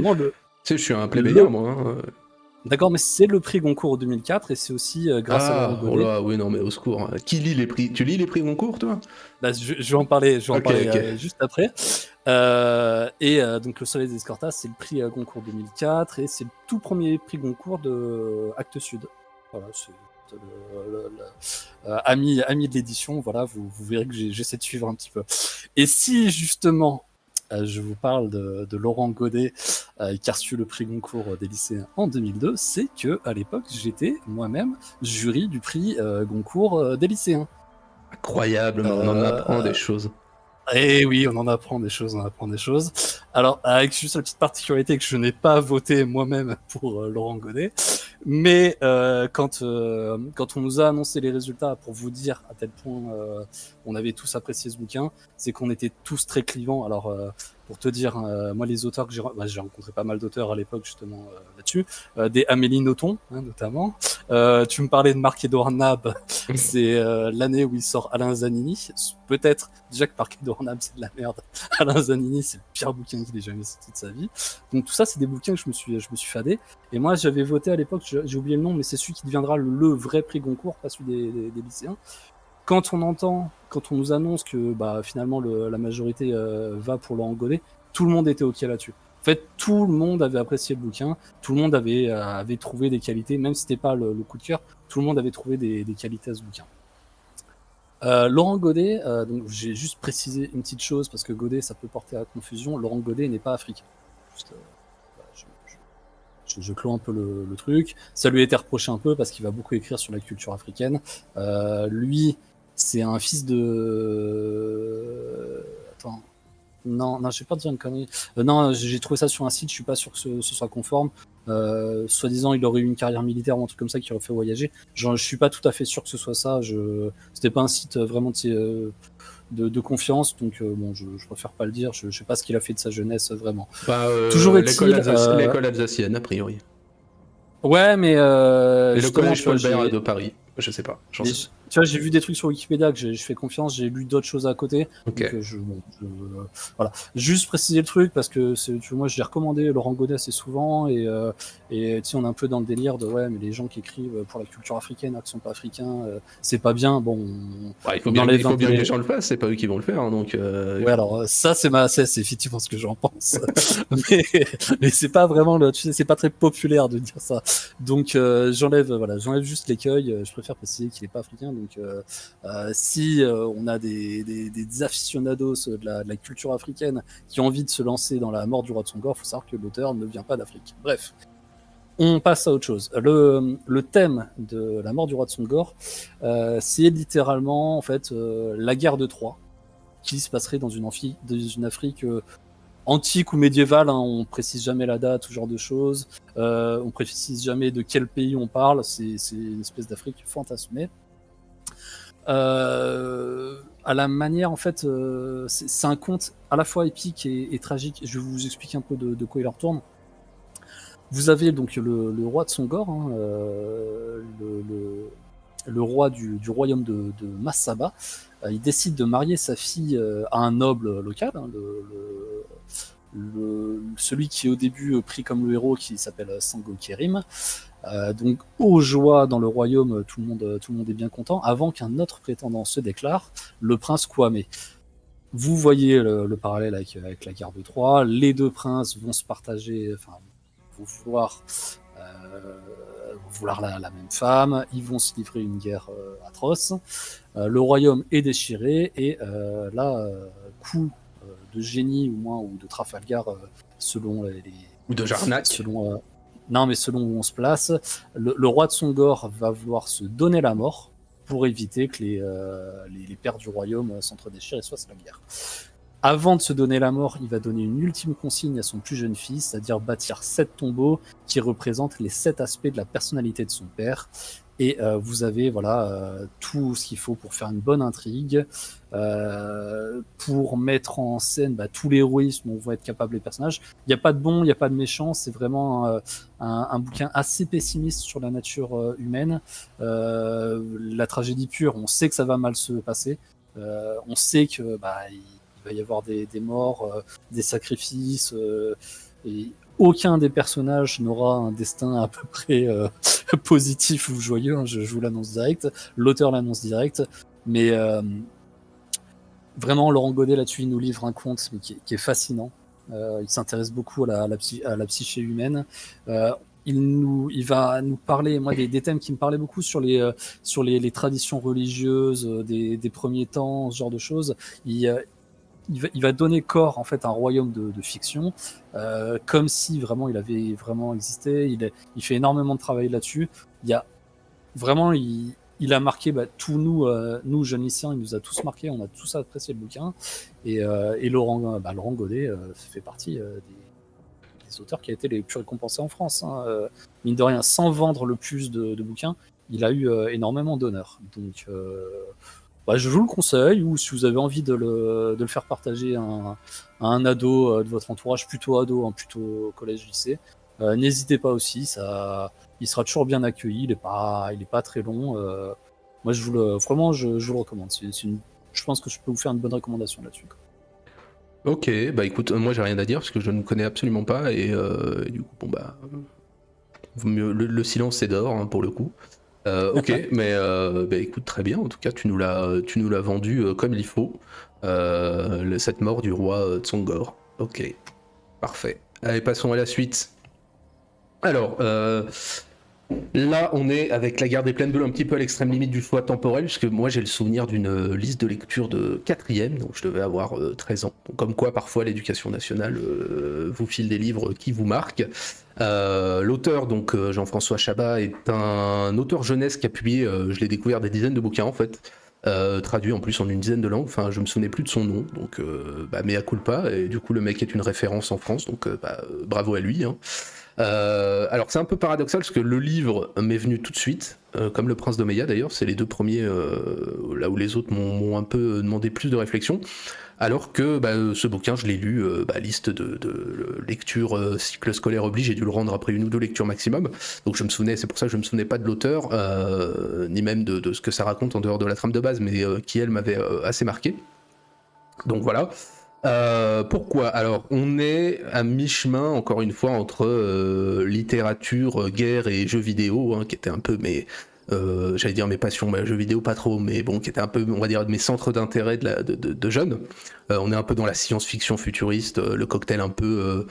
sais, je suis un plébéien, moi. Hein. D'accord, mais c'est le prix Goncourt 2004 et c'est aussi grâce à Laurent Godet. Oh là, oui, non, mais au secours. Qui lit les prix? Tu lis les prix Goncourt, toi? Je vais en parler, juste après. Donc, Le Soleil des Scortas, c'est le prix Goncourt 2004 et c'est le tout premier prix Goncourt de Actes Sud. Voilà, c'est ami de l'édition. Voilà, vous verrez que j'essaie de suivre un petit peu. Et si justement je vous parle de Laurent Godet qui a reçu le prix Goncourt des lycéens en 2002, c'est que à l'époque j'étais moi-même jury du prix Goncourt des lycéens. Incroyable, mais on en apprend des choses. Et oui, on en apprend des choses, Alors, avec juste la petite particularité que je n'ai pas voté moi-même pour Laurent Godet, mais quand on nous a annoncé les résultats, pour vous dire à tel point on avait tous apprécié ce bouquin, c'est qu'on était tous très clivants. Alors, pour te dire, moi, les auteurs que j'ai rencontré pas mal d'auteurs à l'époque, justement, là-dessus. Des Amélie Nothomb, notamment. Tu me parlais de Marc-Édouard Nab. C'est l'année où il sort Alain Zanini. Peut-être, déjà que Marc-Édouard Nab, c'est de la merde. Alain Zanini, c'est le pire bouquin qu'il ait jamais sorti de sa vie. Donc, tout ça, c'est des bouquins que je me suis fadé. Et moi, j'avais voté à l'époque, j'ai oublié le nom, mais c'est celui qui deviendra le vrai prix Goncourt, pas celui des lycéens. Quand on nous annonce que finalement la majorité va pour Laurent Godet, tout le monde était OK là-dessus. En fait, tout le monde avait apprécié le bouquin, tout le monde avait trouvé des qualités, même si c'était pas le coup de cœur, tout le monde avait trouvé des qualités à ce bouquin. Laurent Godet, donc j'ai juste précisé une petite chose parce que Godet, ça peut porter à confusion. Laurent Godet n'est pas africain. Juste, je clôt un peu le truc. Ça lui a été reproché un peu parce qu'il va beaucoup écrire sur la culture africaine. Lui, c'est un fils de... Non, non, je vais pas te dire une connerie. Non, j'ai trouvé ça sur un site, je suis pas sûr que ce soit conforme. Soi-disant, il aurait eu une carrière militaire ou un truc comme ça qui aurait fait voyager. Je suis pas tout à fait sûr que ce soit ça. C'était pas un site vraiment de confiance, donc bon, je préfère pas le dire. Je sais pas ce qu'il a fait de sa jeunesse vraiment. Bah, Toujours est-il. l'école alsacienne, a priori. Ouais, mais Et le justement, collège tu vois, Paul Bert de Paris. Je sais pas. mais tu vois, j'ai vu des trucs sur Wikipédia que je fais confiance, j'ai lu d'autres choses à côté. Ok. Donc, voilà. Juste préciser le truc parce que tu vois, moi, j'ai recommandé Laurent Godet assez souvent et tu sais, on est un peu dans le délire de ouais, mais les gens qui écrivent pour la culture africaine, qui sont pas africains, c'est pas bien. Bon, Ouais, il faut bien que les gens le fassent, c'est pas eux qui vont le faire. Hein, donc, ouais, alors ça, c'est effectivement ce que j'en pense. mais c'est pas vraiment tu sais, c'est pas très populaire de dire ça. Donc j'enlève juste l'écueil. Je préfère préciser qu'il est pas africain. Donc si on a des aficionados de la culture africaine qui ont envie de se lancer dans la mort du roi de Songor, faut savoir que l'auteur ne vient pas d'Afrique. Bref. On passe à autre chose. Le thème de la mort du roi de Songor, c'est littéralement en fait la guerre de Troie, qui se passerait dans une Afrique antique ou médiévale. Hein, on précise jamais la date, ce genre de choses. On précise jamais de quel pays on parle. C'est une espèce d'Afrique fantasmée. À la manière, en fait, c'est un conte à la fois épique et tragique. Je vais vous expliquer un peu de quoi il en retourne. Vous avez donc le roi de Songor, hein, le roi du royaume de Massaba. Il décide de marier sa fille à un noble local, hein, celui qui est au début pris comme le héros, qui s'appelle Sango Kerim. Donc aux joies dans le royaume, tout le monde est bien content, avant qu'un autre prétendant se déclare, le prince Kwame. Vous voyez le parallèle avec la guerre de Troie. Les deux princes vont se partager, enfin, vont vouloir la même femme. Ils vont se livrer une guerre atroce. Le royaume est déchiré et là, coup de génie ou de Trafalgar, selon ou de Jarnac. Non, mais selon où on se place, le roi de Songor va vouloir se donner la mort pour éviter que les pères du royaume s'entre-déchirent et fassent la guerre. Avant de se donner la mort, il va donner une ultime consigne à son plus jeune fils, c'est-à-dire bâtir 7 tombeaux qui représentent les 7 aspects de la personnalité de son père. Et vous avez tout ce qu'il faut pour faire une bonne intrigue, pour mettre en scène tout l'héroïsme dont vont être capables les personnages. Il n'y a pas de bon, il n'y a pas de méchant, c'est vraiment un bouquin assez pessimiste sur la nature humaine. La tragédie pure, on sait que ça va mal se passer. On sait que il va y avoir des morts, des sacrifices, et aucun des personnages n'aura un destin à peu près positif ou joyeux, hein, je vous l'annonce direct, l'auteur l'annonce direct, mais vraiment Laurent Godet là-dessus, il nous livre un conte qui est fascinant. Il s'intéresse beaucoup à la psyché humaine. Il va nous parler, moi, des thèmes qui me parlaient beaucoup sur les traditions religieuses des premiers temps, ce genre de choses. Il va donner corps en fait à un royaume de fiction, comme si vraiment il avait vraiment existé. Il fait énormément de travail là-dessus. Il a marqué tous nous jeunes lycéens, il nous a tous marqué, on a tous apprécié le bouquin. Et Laurent Godet fait partie des auteurs qui a été les plus récompensés en France. Hein. Mine de rien, sans vendre le plus de bouquins, il a eu énormément d'honneur. Donc je vous le conseille, ou si vous avez envie de le faire partager à un ado de votre entourage, plutôt ado, hein, plutôt collège-lycée, n'hésitez pas aussi, il sera toujours bien accueilli, il est pas très long. Moi, je vous le recommande. Je pense que je peux vous faire une bonne recommandation là-dessus. Ok, écoute, moi j'ai rien à dire parce que je ne connais absolument pas et du coup, le silence est d'or, hein, pour le coup. Ok, mais écoute, très bien. En tout cas, tu nous l'as vendu comme il faut. Cette mort du roi Tsongor. Ok, parfait. Allez, passons à la suite. Alors, là, on est avec la guerre des plaines bleues un petit peu à l'extrême limite du choix temporel, puisque moi j'ai le souvenir d'une liste de lecture de 4e, donc je devais avoir 13 ans. Donc, comme quoi, parfois, l'éducation nationale vous file des livres qui vous marquent. L'auteur, donc Jean-François Chabat, est un auteur jeunesse qui a publié, je l'ai découvert, des dizaines de bouquins en fait. traduit en plus en une dizaine de langues. Enfin, je me souvenais plus de son nom, donc mea culpa. Et du coup, le mec est une référence en France, donc bravo à lui. Hein. Alors c'est un peu paradoxal parce que le livre m'est venu tout de suite, comme Le Prince d'Omeya d'ailleurs, c'est les deux premiers là où les autres m'ont un peu demandé plus de réflexion, alors que ce bouquin je l'ai lu, liste de lecture cycle scolaire oblige, j'ai dû le rendre après 1 ou 2 lectures maximum, donc je me souvenais, c'est pour ça que je me souvenais pas de l'auteur, ni même de ce que ça raconte en dehors de la trame de base, mais qui elle m'avait assez marqué, donc voilà. Pourquoi? Alors, on est à mi-chemin, encore une fois, entre littérature, guerre et jeux vidéo, hein, qui était un peu j'allais dire mes passions, jeux vidéo pas trop, mais bon, qui était un peu, on va dire, mes centres d'intérêt de jeunes. On est un peu dans la science-fiction futuriste, le cocktail un peu,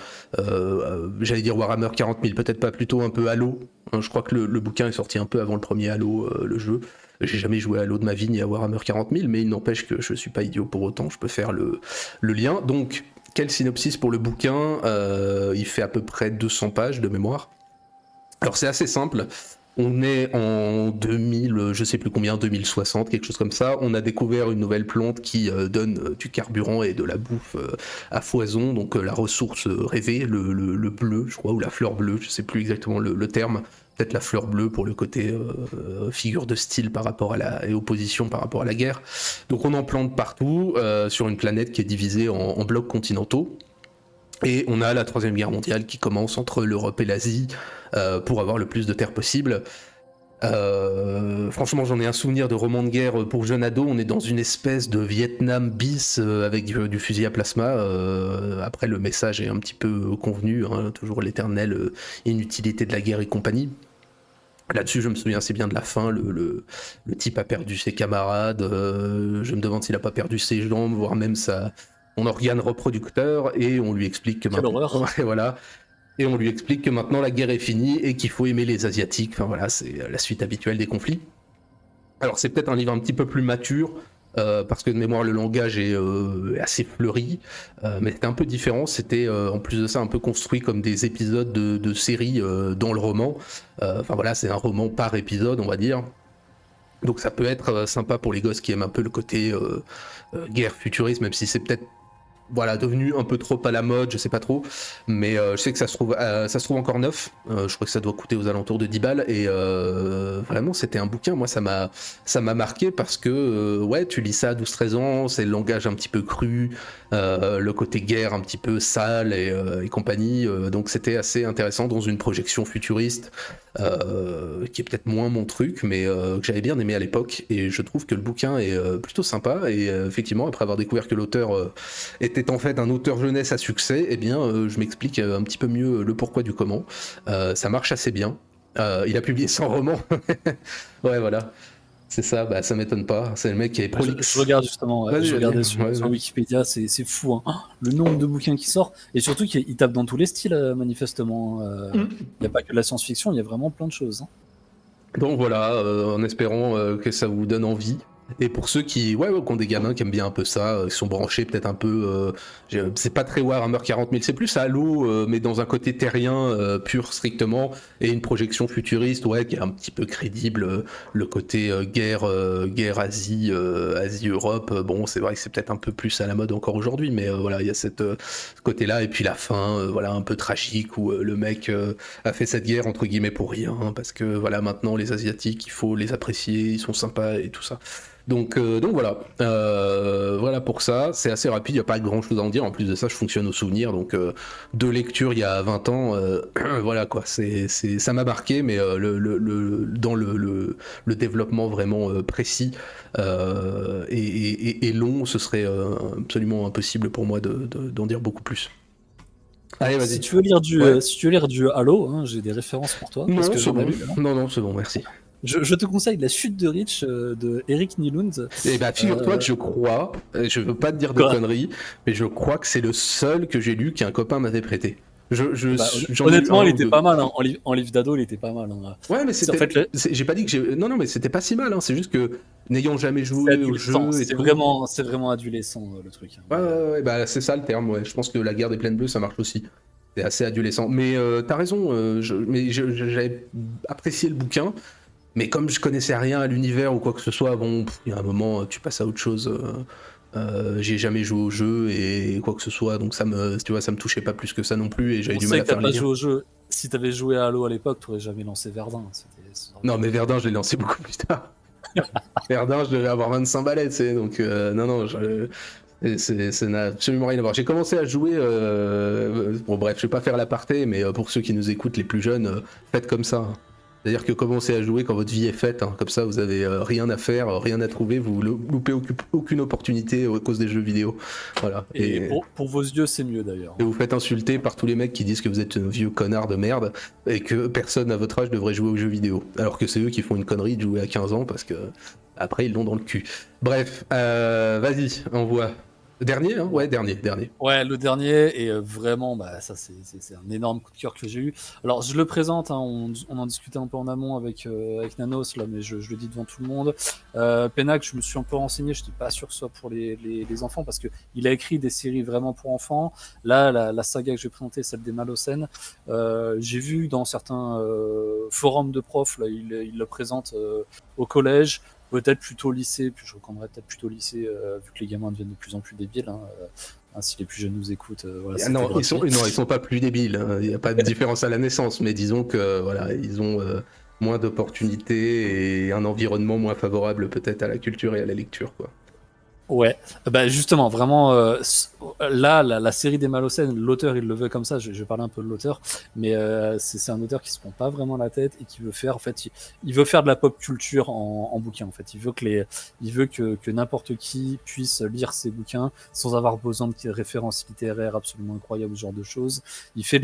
j'allais dire Warhammer 40 000, peut-être pas, plutôt un peu Halo. Hein, je crois que le bouquin est sorti un peu avant le premier Halo, le jeu. J'ai jamais joué à Halo de ma vie ni à Warhammer 40 000, mais il n'empêche que je suis pas idiot pour autant, je peux faire le lien. Donc, quel synopsis pour le bouquin? Il fait à peu près 200 pages de mémoire. Alors c'est assez simple. On est en 2000, je sais plus combien, 2060, quelque chose comme ça. On a découvert une nouvelle plante qui donne du carburant et de la bouffe à foison, donc la ressource rêvée, le bleu, je crois, ou la fleur bleue, je sais plus exactement le terme. Peut-être la fleur bleue pour le côté figure de style par rapport et opposition par rapport à la guerre. Donc on en plante partout sur une planète qui est divisée en blocs continentaux. Et on a la Troisième Guerre mondiale qui commence entre l'Europe et l'Asie pour avoir le plus de terres possible. Franchement, j'en ai un souvenir de roman de guerre pour jeune ado. On est dans une espèce de Vietnam bis avec du fusil à plasma. Après, le message est un petit peu convenu, hein, toujours l'éternelle inutilité de la guerre et compagnie. Là-dessus, je me souviens assez bien de la fin. Le type a perdu ses camarades. Je me demande s'il a pas perdu ses jambes, voire même son organe reproducteur. Et on lui explique que Quelle horreur. Ouais, voilà. Et on lui explique que maintenant la guerre est finie et qu'il faut aimer les Asiatiques. Enfin voilà, c'est la suite habituelle des conflits. Alors c'est peut-être un livre un petit peu plus mature, parce que de mémoire le langage est assez fleuri, mais c'était un peu différent. C'était en plus de ça un peu construit comme des épisodes de série dans le roman. Enfin voilà, c'est un roman par épisode, on va dire. Donc ça peut être sympa pour les gosses qui aiment un peu le côté guerre futuriste, même si c'est peut-être devenu un peu trop à la mode, je sais pas trop, mais je sais que ça se trouve encore neuf, je crois que ça doit coûter aux alentours de 10 balles, et vraiment c'était un bouquin, moi ça m'a marqué parce que ouais, tu lis ça à 12-13 ans, c'est le langage un petit peu cru, le côté guerre un petit peu sale et compagnie, donc c'était assez intéressant dans une projection futuriste qui est peut-être moins mon truc, mais que j'avais bien aimé à l'époque, et je trouve que le bouquin est plutôt sympa, et effectivement après avoir découvert que l'auteur était en fait un auteur jeunesse à succès, eh bien je m'explique un petit peu mieux le pourquoi du comment. Ça marche assez bien. Il a publié 100 romans. Ouais, voilà. C'est ça, ça m'étonne pas. C'est le mec qui est prolixe. Je regarde justement, Vas-y, je regardais sur vas-y. Wikipédia, c'est fou, hein. Le nombre de bouquins qui sortent, et surtout qu'il tape dans tous les styles, manifestement. Il n'y a pas que de la science-fiction, il y a vraiment plein de choses. Hein. Donc voilà, en espérant que ça vous donne envie. Et pour ceux qui ont des gamins qui aiment bien un peu ça, qui sont branchés peut-être un peu, c'est pas très Warhammer 40 000, c'est plus Halo, mais dans un côté terrien pur strictement, et une projection futuriste, qui est un petit peu crédible. Le côté guerre Asie-Europe, bon, c'est vrai que c'est peut-être un peu plus à la mode encore aujourd'hui, mais voilà, il y a ce côté-là, et puis la fin, un peu tragique, où le mec a fait cette guerre entre guillemets pour rien, parce que voilà, maintenant les Asiatiques, il faut les apprécier, ils sont sympas et tout ça. Donc voilà, voilà pour ça, c'est assez rapide, il n'y a pas grand chose à en dire, en plus de ça je fonctionne au souvenir, donc deux lectures il y a 20 ans, voilà quoi, ça m'a marqué, mais dans le développement vraiment précis et long, ce serait absolument impossible pour moi d'en dire beaucoup plus. Allez, vas-y. Si tu veux lire du Halo, hein, j'ai des références pour toi. Non, c'est bon. Non, c'est bon, merci. Je te conseille La Chute de Reach de Eric Nylund. Et bah figure-toi que je crois, je veux pas te dire de conneries, mais je crois que c'est le seul que j'ai lu qu'un copain m'avait prêté. Honnêtement, il était pas mal, hein. En livre d'ado, il était pas mal. Hein. Ouais, mais c'était. En fait, j'ai pas dit que j'ai. Non, mais c'était pas si mal. Hein. C'est juste que n'ayant jamais joué au jeu, c'est vraiment adolescent le truc. Hein. Ouais, bah c'est ça le terme. Ouais, je pense que La Guerre des Plaines Bleues, ça marche aussi. C'est assez adolescent. Mais t'as raison. J'avais apprécié le bouquin. Mais comme je connaissais rien à l'univers ou quoi que ce soit, bon, il y a un moment, tu passes à autre chose. J'ai jamais joué au jeu et quoi que ce soit, donc ça me touchait pas plus que ça non plus et j'avais On du mal sait à que t'as faire les pas liens. joué au jeu. Si t'avais joué à Halo à l'époque, t'aurais jamais lancé Verdun. Ça aurait Non, été- mais Verdun, je l'ai lancé beaucoup plus tard. Verdun, je devais avoir 25 balais, tu sais, donc non, ça n'a absolument rien à voir. J'ai commencé à jouer, bon bref, je vais pas faire l'aparté, mais pour ceux qui nous écoutent, les plus jeunes, faites comme ça, hein. C'est-à-dire que commencez à jouer quand votre vie est faite, hein. Comme ça vous avez rien à faire, rien à trouver, vous loupez aucune opportunité à cause des jeux vidéo. Voilà. Et pour vos yeux, c'est mieux d'ailleurs. Et vous faites insulter par tous les mecs qui disent que vous êtes un vieux connard de merde et que personne à votre âge devrait jouer aux jeux vidéo. Alors que c'est eux qui font une connerie de jouer à 15 ans parce que après ils l'ont dans le cul. Bref, vas-y, envoie. Dernier, hein? Ouais, dernier. Ouais, le dernier, et vraiment, bah, ça c'est un énorme coup de cœur que j'ai eu. Alors, je le présente, hein, on en discutait un peu en amont avec Nanos, là, mais je le dis devant tout le monde. Pénac, je me suis un peu renseigné, je n'étais pas sûr que ce soit pour les enfants, parce qu'il a écrit des séries vraiment pour enfants. Là, la saga que je vais présenter, celle des Malocènes, j'ai vu dans certains forums de profs, là, il le présente au collège. Peut-être plutôt lycée, puis je recommanderais peut-être plutôt lycée, vu que les gamins deviennent de plus en plus débiles. Si les plus jeunes nous écoutent, voilà. Non, ils sont pas plus débiles, hein. Il n'y a pas de différence à la naissance, mais disons que voilà, ils ont moins d'opportunités et un environnement moins favorable peut-être à la culture et à la lecture, quoi. Ouais, bah justement, vraiment, là, la série des Malocènes, l'auteur, il le veut comme ça, je vais parler un peu de l'auteur, mais c'est un auteur qui se prend pas vraiment la tête et qui veut faire, en fait, il veut faire de la pop culture en bouquin, en fait. Il veut que n'importe qui puisse lire ses bouquins sans avoir besoin de références littéraires absolument incroyables, ce genre de choses. Il fait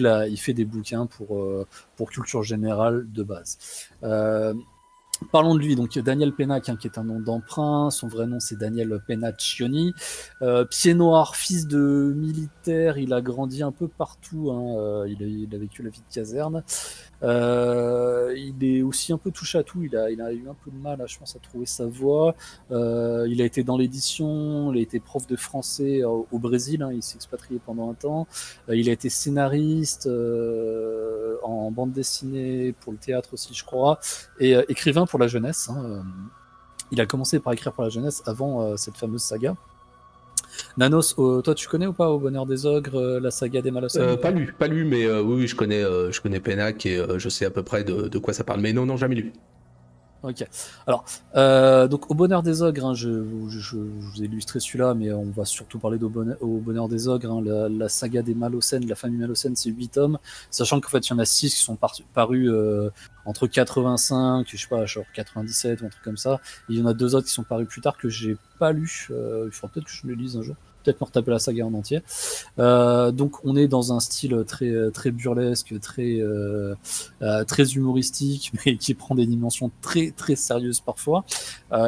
des bouquins pour culture générale de base. Parlons de lui, donc Daniel Pénac, hein, qui est un nom d'emprunt, son vrai nom c'est Daniel Pennacchioni, pied noir, fils de militaire, il a grandi un peu partout, hein, il a vécu la vie de caserne, il est aussi un peu touche à tout, il a eu un peu de mal, je pense, à trouver sa voie, il a été dans l'édition, il a été prof de français au Brésil, hein, il s'est expatrié pendant un temps, il a été scénariste en bande dessinée pour le théâtre aussi, je crois, et écrivain pour la jeunesse. Hein. Il a commencé par écrire pour la jeunesse avant cette fameuse saga. Nanos, toi tu connais ou pas Au Bonheur des Ogres, la saga des Malocènes? Pas lu, mais oui, je connais Pénac et je sais à peu près de quoi ça parle. Mais non, jamais lu. Ok. Alors, donc au Bonheur des Ogres, hein, je vous ai illustré celui-là, mais on va surtout parler au Bonheur des Ogres. Hein, la saga des Malocènes, la famille Malocène, c'est 8 tomes, sachant qu'en fait il y en a 6 qui sont parus entre 85, je sais pas, genre 97 ou un truc comme ça. Et il y en a 2 autres qui sont parus plus tard que j'ai pas lu. Il faudra peut-être que je le lise un jour. Peut-être me retaper la saga en entier. Donc on est dans un style très burlesque, très humoristique, mais qui prend des dimensions très sérieuses parfois.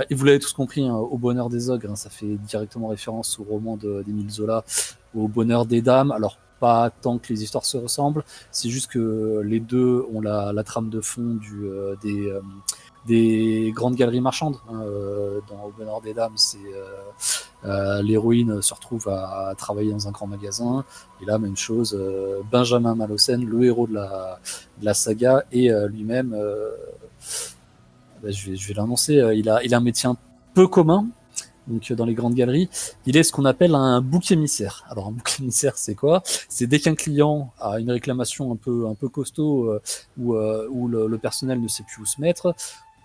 Et vous l'avez tous compris, hein, au Bonheur des Ogres, hein, ça fait directement référence au roman d'Émile Zola, au Bonheur des Dames. Alors pas tant que les histoires se ressemblent, c'est juste que les deux ont la trame de fond des grandes galeries marchandes. Hein, dans Au Bonheur des Dames, c'est l'héroïne se retrouve à travailler dans un grand magasin, et là même chose, Benjamin Malocène, le héros de la saga, et lui-même, je vais l'annoncer, il a un métier un peu commun. Donc dans les grandes galeries, il est ce qu'on appelle un bouc émissaire. Alors un bouc émissaire, c'est quoi? C'est dès qu'un client a une réclamation un peu costaud, où le personnel ne sait plus où se mettre,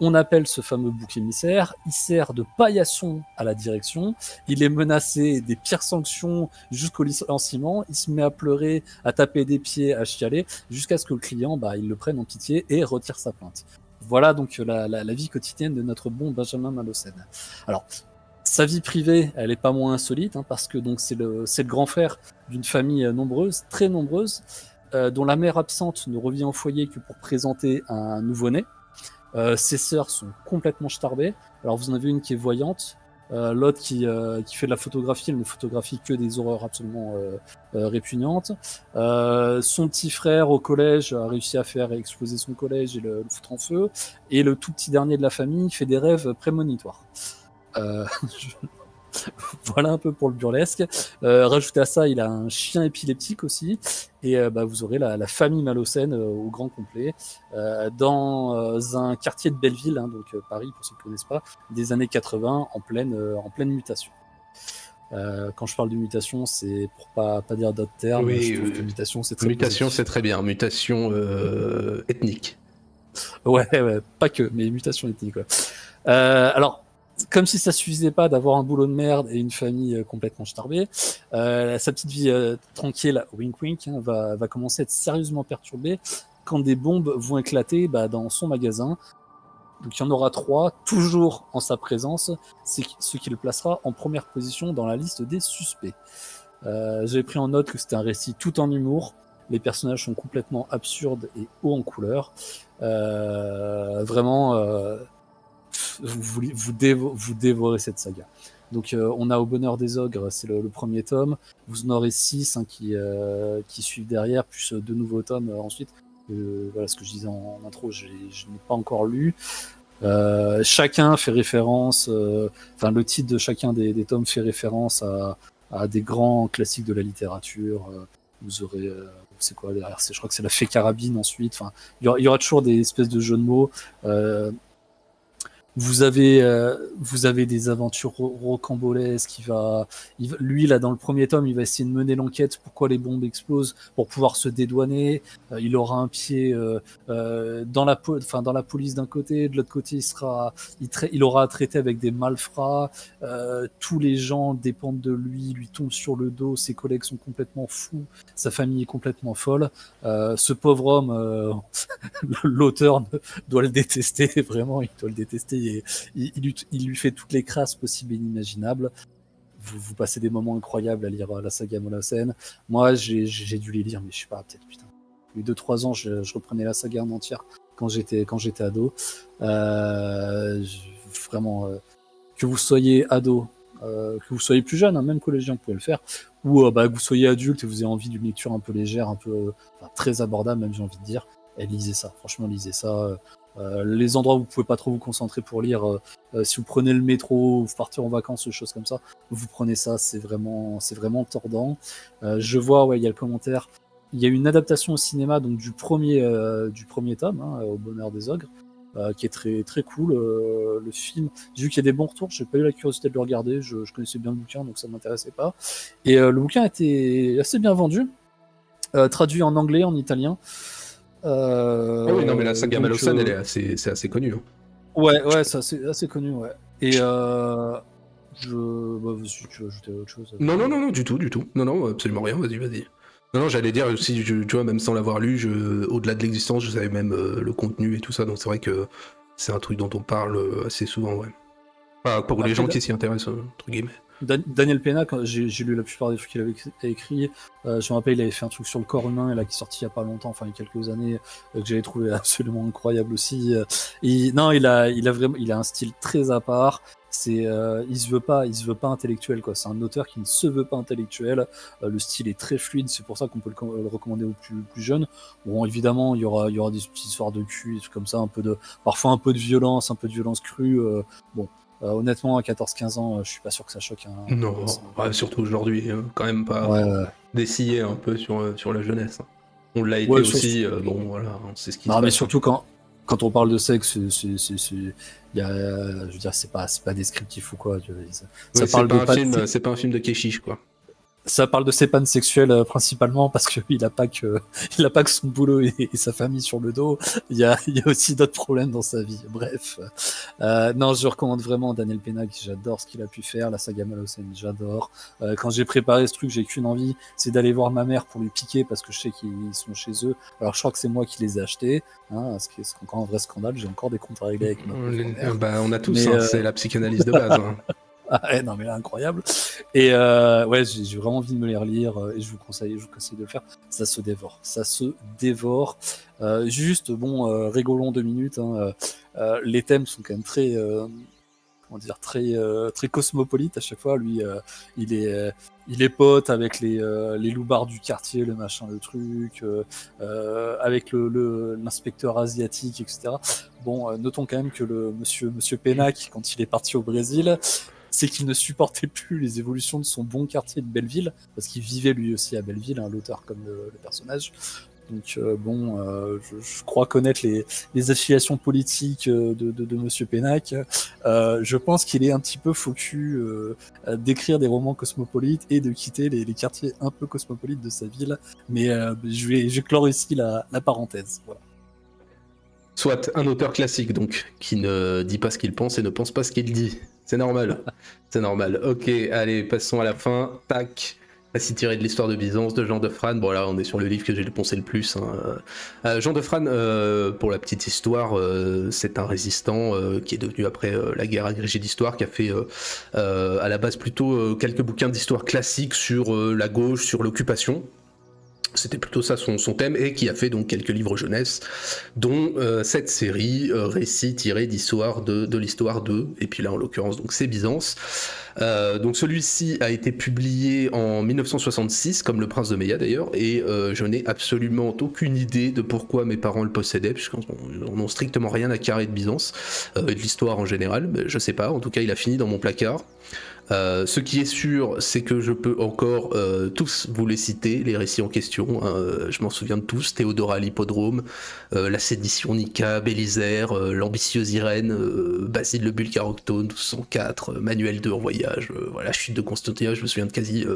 on appelle ce fameux bouc émissaire, il sert de paillasson à la direction, il est menacé des pires sanctions jusqu'au licenciement, il se met à pleurer, à taper des pieds, à chialer, jusqu'à ce que le client, il le prenne en pitié et retire sa plainte. Voilà donc la vie quotidienne de notre bon Benjamin Malocène. Alors, sa vie privée, elle n'est pas moins insolite, hein, parce que donc c'est le grand frère d'une famille nombreuse, très nombreuse, dont la mère absente ne revient au foyer que pour présenter un nouveau-né. Ses sœurs sont complètement starbées. Alors vous en avez une qui est voyante, l'autre qui fait de la photographie, elle ne photographie que des horreurs absolument répugnantes. Son petit frère au collège a réussi à faire exploser son collège et le foutre en feu. Et le tout petit dernier de la famille fait des rêves prémonitoires. Voilà un peu pour le burlesque. Rajoutez à ça, il a un chien épileptique aussi. Et vous aurez la famille Malocène au grand complet dans un quartier de Belleville, hein, donc Paris pour ceux qui ne connaissent pas, des années 80 en pleine mutation. Quand je parle de mutation, c'est pour pas dire d'autres termes. Oui, je trouve que mutation, c'est très mutation, positif. c'est très bien. Mutation ethnique. Ouais, pas que, mais mutation ethnique. Ouais. Alors, comme si ça suffisait pas d'avoir un boulot de merde et une famille complètement starbée, sa petite vie tranquille, wink wink, hein, va commencer à être sérieusement perturbée quand des bombes vont éclater dans son magasin. Donc il y en aura 3, toujours en sa présence, c'est ce qui le placera en première position dans la liste des suspects. J'avais pris en note que c'était un récit tout en humour. Les personnages sont complètement absurdes et hauts en couleur. Vraiment, vous dévorez cette saga. Donc on a Au bonheur des ogres, c'est le premier tome. Vous en aurez 6 hein, qui suivent derrière, plus 2 nouveaux tomes ensuite. Voilà ce que je disais en intro, je n'ai pas encore lu. Chacun fait référence, le titre de chacun des tomes fait référence à des grands classiques de la littérature. Vous aurez, c'est quoi derrière, je crois que c'est la fée carabine ensuite. Enfin, il y aura toujours des espèces de jeux de mots. Vous avez des aventures rocambolesques. Lui, là, dans le premier tome, il va essayer de mener l'enquête pourquoi les bombes explosent pour pouvoir se dédouaner. Il aura un pied dans la police d'un côté, de l'autre côté, il aura à traiter avec des malfrats. Tous les gens dépendent de lui tombent sur le dos. Ses collègues sont complètement fous. Sa famille est complètement folle. Ce pauvre homme, l'auteur doit le détester, vraiment, il doit le détester. Et il lui fait toutes les crasses possibles et inimaginables. Vous passez des moments incroyables à lire la saga Malocène. Moi, j'ai dû les lire, mais je sais pas, peut-être, putain. Il y a eu 2-3 ans, je reprenais la saga en entière quand j'étais ado. Vraiment, que vous soyez ado, que vous soyez plus jeune, hein, même collégien, vous pouvez le faire, ou que vous soyez adulte et vous ayez envie d'une lecture un peu légère, un peu très abordable, même j'ai envie de dire. Et lisez ça, franchement lisez ça. Les endroits où vous pouvez pas trop vous concentrer pour lire, si vous prenez le métro, vous partez en vacances, des choses comme ça, vous prenez ça, c'est vraiment tordant. Je vois, il y a le commentaire. Il y a une adaptation au cinéma donc du premier tome, hein, Au bonheur des ogres, qui est très très cool. Le film, j'ai vu qu'il y a des bons retours, j'ai pas eu la curiosité de le regarder, je connaissais bien le bouquin donc ça m'intéressait pas. Et le bouquin était assez bien vendu, traduit en anglais, en italien. Ah oui, non, mais la saga Malocène, c'est assez connu. Hein. Ouais, c'est assez connu, ouais. Et si tu veux ajouter autre chose. Non, du tout. Non, absolument rien, vas-y. Non, j'allais dire aussi, tu vois, même sans l'avoir lu, au-delà de l'existence, je savais même le contenu et tout ça, donc c'est vrai que c'est un truc dont on parle assez souvent, ouais. Enfin, pour les gens qui s'y intéressent, entre guillemets. Daniel Pena, j'ai lu la plupart des trucs qu'il avait écrit. Je me rappelle, il avait fait un truc sur le corps humain, là, qui est sorti il y a pas longtemps, enfin il y a quelques années, que j'avais trouvé absolument incroyable aussi. Il a un style très à part. Il se veut pas intellectuel, quoi. C'est un auteur qui ne se veut pas intellectuel. Le style est très fluide, c'est pour ça qu'on peut le recommander aux plus jeunes. Bon, évidemment, il y aura des petites histoires de cul, des trucs comme ça, parfois un peu de violence crue. Bon. Honnêtement, à 14-15 ans, je suis pas sûr que ça choque un. Non, surtout aujourd'hui, quand même pas dessiller un peu sur la jeunesse. Hein. On l'a été aussi, bon voilà, c'est ce qui se passe. Non, mais surtout quand on parle de sexe, je veux dire, c'est pas descriptif ou quoi. Ça parle de c'est pas un film de Keshish, quoi. Ça parle de ses pannes sexuelles principalement parce qu'il a pas que son boulot et sa famille sur le dos. Il y a aussi d'autres problèmes dans sa vie. Bref, non, je recommande vraiment Daniel Pena, j'adore ce qu'il a pu faire. La saga Malocène, j'adore. Quand j'ai préparé ce truc, j'ai qu'une envie, c'est d'aller voir ma mère pour lui piquer parce que je sais qu'ils sont chez eux. Alors je crois que c'est moi qui les ai achetés, hein, ce qui est encore un vrai scandale. J'ai encore des comptes à régler avec ma mère. On a tous, c'est la psychanalyse de base. Hein. Ah ouais, non mais là, incroyable. Et j'ai vraiment envie de me les relire et je vous conseille de le faire. Ça se dévore. Juste, bon, rigolons 2 minutes. Hein, les thèmes sont quand même très, très cosmopolites à chaque fois. Lui, il est pote avec les loupards du quartier, le machin, le truc, avec l'inspecteur asiatique, etc. Bon, notons quand même que le monsieur Pénac, quand il est parti au Brésil, c'est qu'il ne supportait plus les évolutions de son bon quartier de Belleville, parce qu'il vivait lui aussi à Belleville, hein, l'auteur comme le personnage. Donc je crois connaître les affiliations politiques de Monsieur Pénac. Je pense qu'il est un petit peu focus d'écrire des romans cosmopolites et de quitter les quartiers un peu cosmopolites de sa ville. Mais je clore ici la parenthèse. Voilà. Soit un auteur classique, donc, qui ne dit pas ce qu'il pense et ne pense pas ce qu'il dit. C'est normal. C'est normal. Ok, allez, passons à la fin. Tac. Récit tiré de l'histoire de Byzance de Jean Defrane. Bon, là, on est sur le livre que j'ai poncé le plus. Hein. Jean Defrane, pour la petite histoire, c'est un résistant qui est devenu, après la guerre agrégée d'histoire, qui a fait à la base plutôt quelques bouquins d'histoire classique sur la gauche, sur l'occupation. C'était plutôt ça son thème, et qui a fait donc quelques livres jeunesse, dont cette série, récits tirés d'histoire de l'histoire de, et puis là en l'occurrence donc c'est Byzance. Donc celui-ci a été publié en 1966, comme Le Prince de Méia d'ailleurs, et je n'ai absolument aucune idée de pourquoi mes parents le possédaient, puisqu'ils n'ont strictement rien à carrer de Byzance, et de l'histoire en général, mais je sais pas, en tout cas il a fini dans mon placard. Ce qui est sûr, c'est que je peux encore tous vous les citer, les récits en question, hein, je m'en souviens de tous: Théodora à l'hippodrome, la sédition Nika, Bélisaire, l'ambitieuse Irène, Basile le Bulgaroctone, 1204, Manuel II en voyage, voilà, chute de Constantinopole, je me souviens de quasi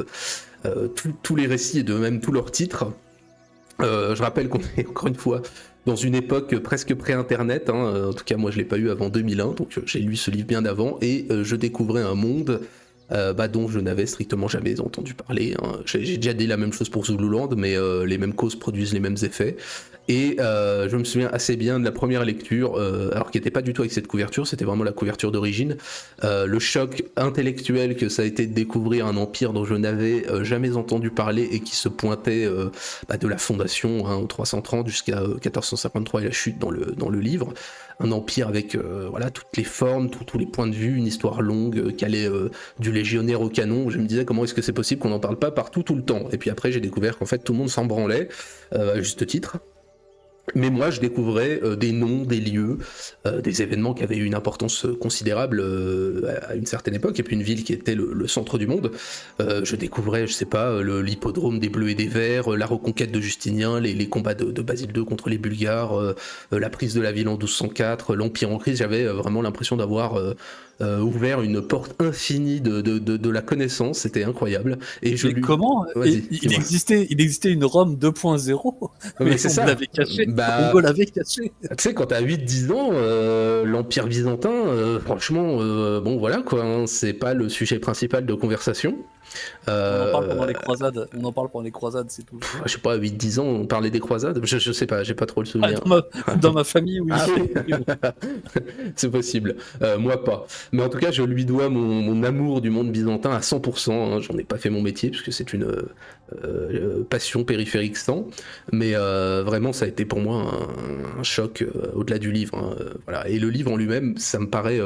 tous les récits et de même tous leurs titres. Je rappelle qu'on est encore une fois dans une époque presque pré-internet, hein. En tout cas moi je l'ai pas eu avant 2001, donc j'ai lu ce livre bien avant, et je découvrais un monde dont je n'avais strictement jamais entendu parler, hein. J'ai déjà dit la même chose pour Zululand, mais les mêmes causes produisent les mêmes effets. Et je me souviens assez bien de la première lecture, alors qui n'était pas du tout avec cette couverture, c'était vraiment la couverture d'origine. Le choc intellectuel que ça a été de découvrir un empire dont je n'avais jamais entendu parler, et qui se pointait de la fondation, hein, en 330 jusqu'à 1453 et la chute dans le livre. Un empire avec voilà, toutes les formes, tous les points de vue, une histoire longue qui allait du légionnaire au canon. Je me disais, comment est-ce que c'est possible qu'on n'en parle pas partout tout le temps? Et puis après j'ai découvert qu'en fait tout le monde s'en branlait, à juste titre. Mais moi, je découvrais des noms, des lieux, des événements qui avaient eu une importance considérable à une certaine époque, et puis une ville qui était le centre du monde. Je découvrais, je sais pas, l'hippodrome des Bleus et des Verts, la reconquête de Justinien, les combats de Basile II contre les Bulgares, la prise de la ville en 1204, l'Empire en crise. J'avais vraiment l'impression d'avoir ouvert une porte infinie de la connaissance. C'était incroyable. Et comment il existait une Rome 2.0, mais c'est on ça. l'avait caché. On me l'avait caché. Tu sais, quand t'as 8-10 ans, l'Empire byzantin, franchement, bon voilà quoi, hein, c'est pas le sujet principal de conversation. On en parle pendant les croisades, c'est tout. Je sais pas, à 8-10 ans, on parlait des croisades, je sais pas, j'ai pas trop le souvenir. Dans ma famille, oui. Ah, oui. C'est possible, moi pas. Mais en tout cas, je lui dois mon amour du monde byzantin à 100%, hein. J'en ai pas fait mon métier, puisque c'est une passion périphérique sans, mais vraiment ça a été pour moi un choc au-delà du livre, hein. Voilà. Et le livre en lui-même, ça me paraît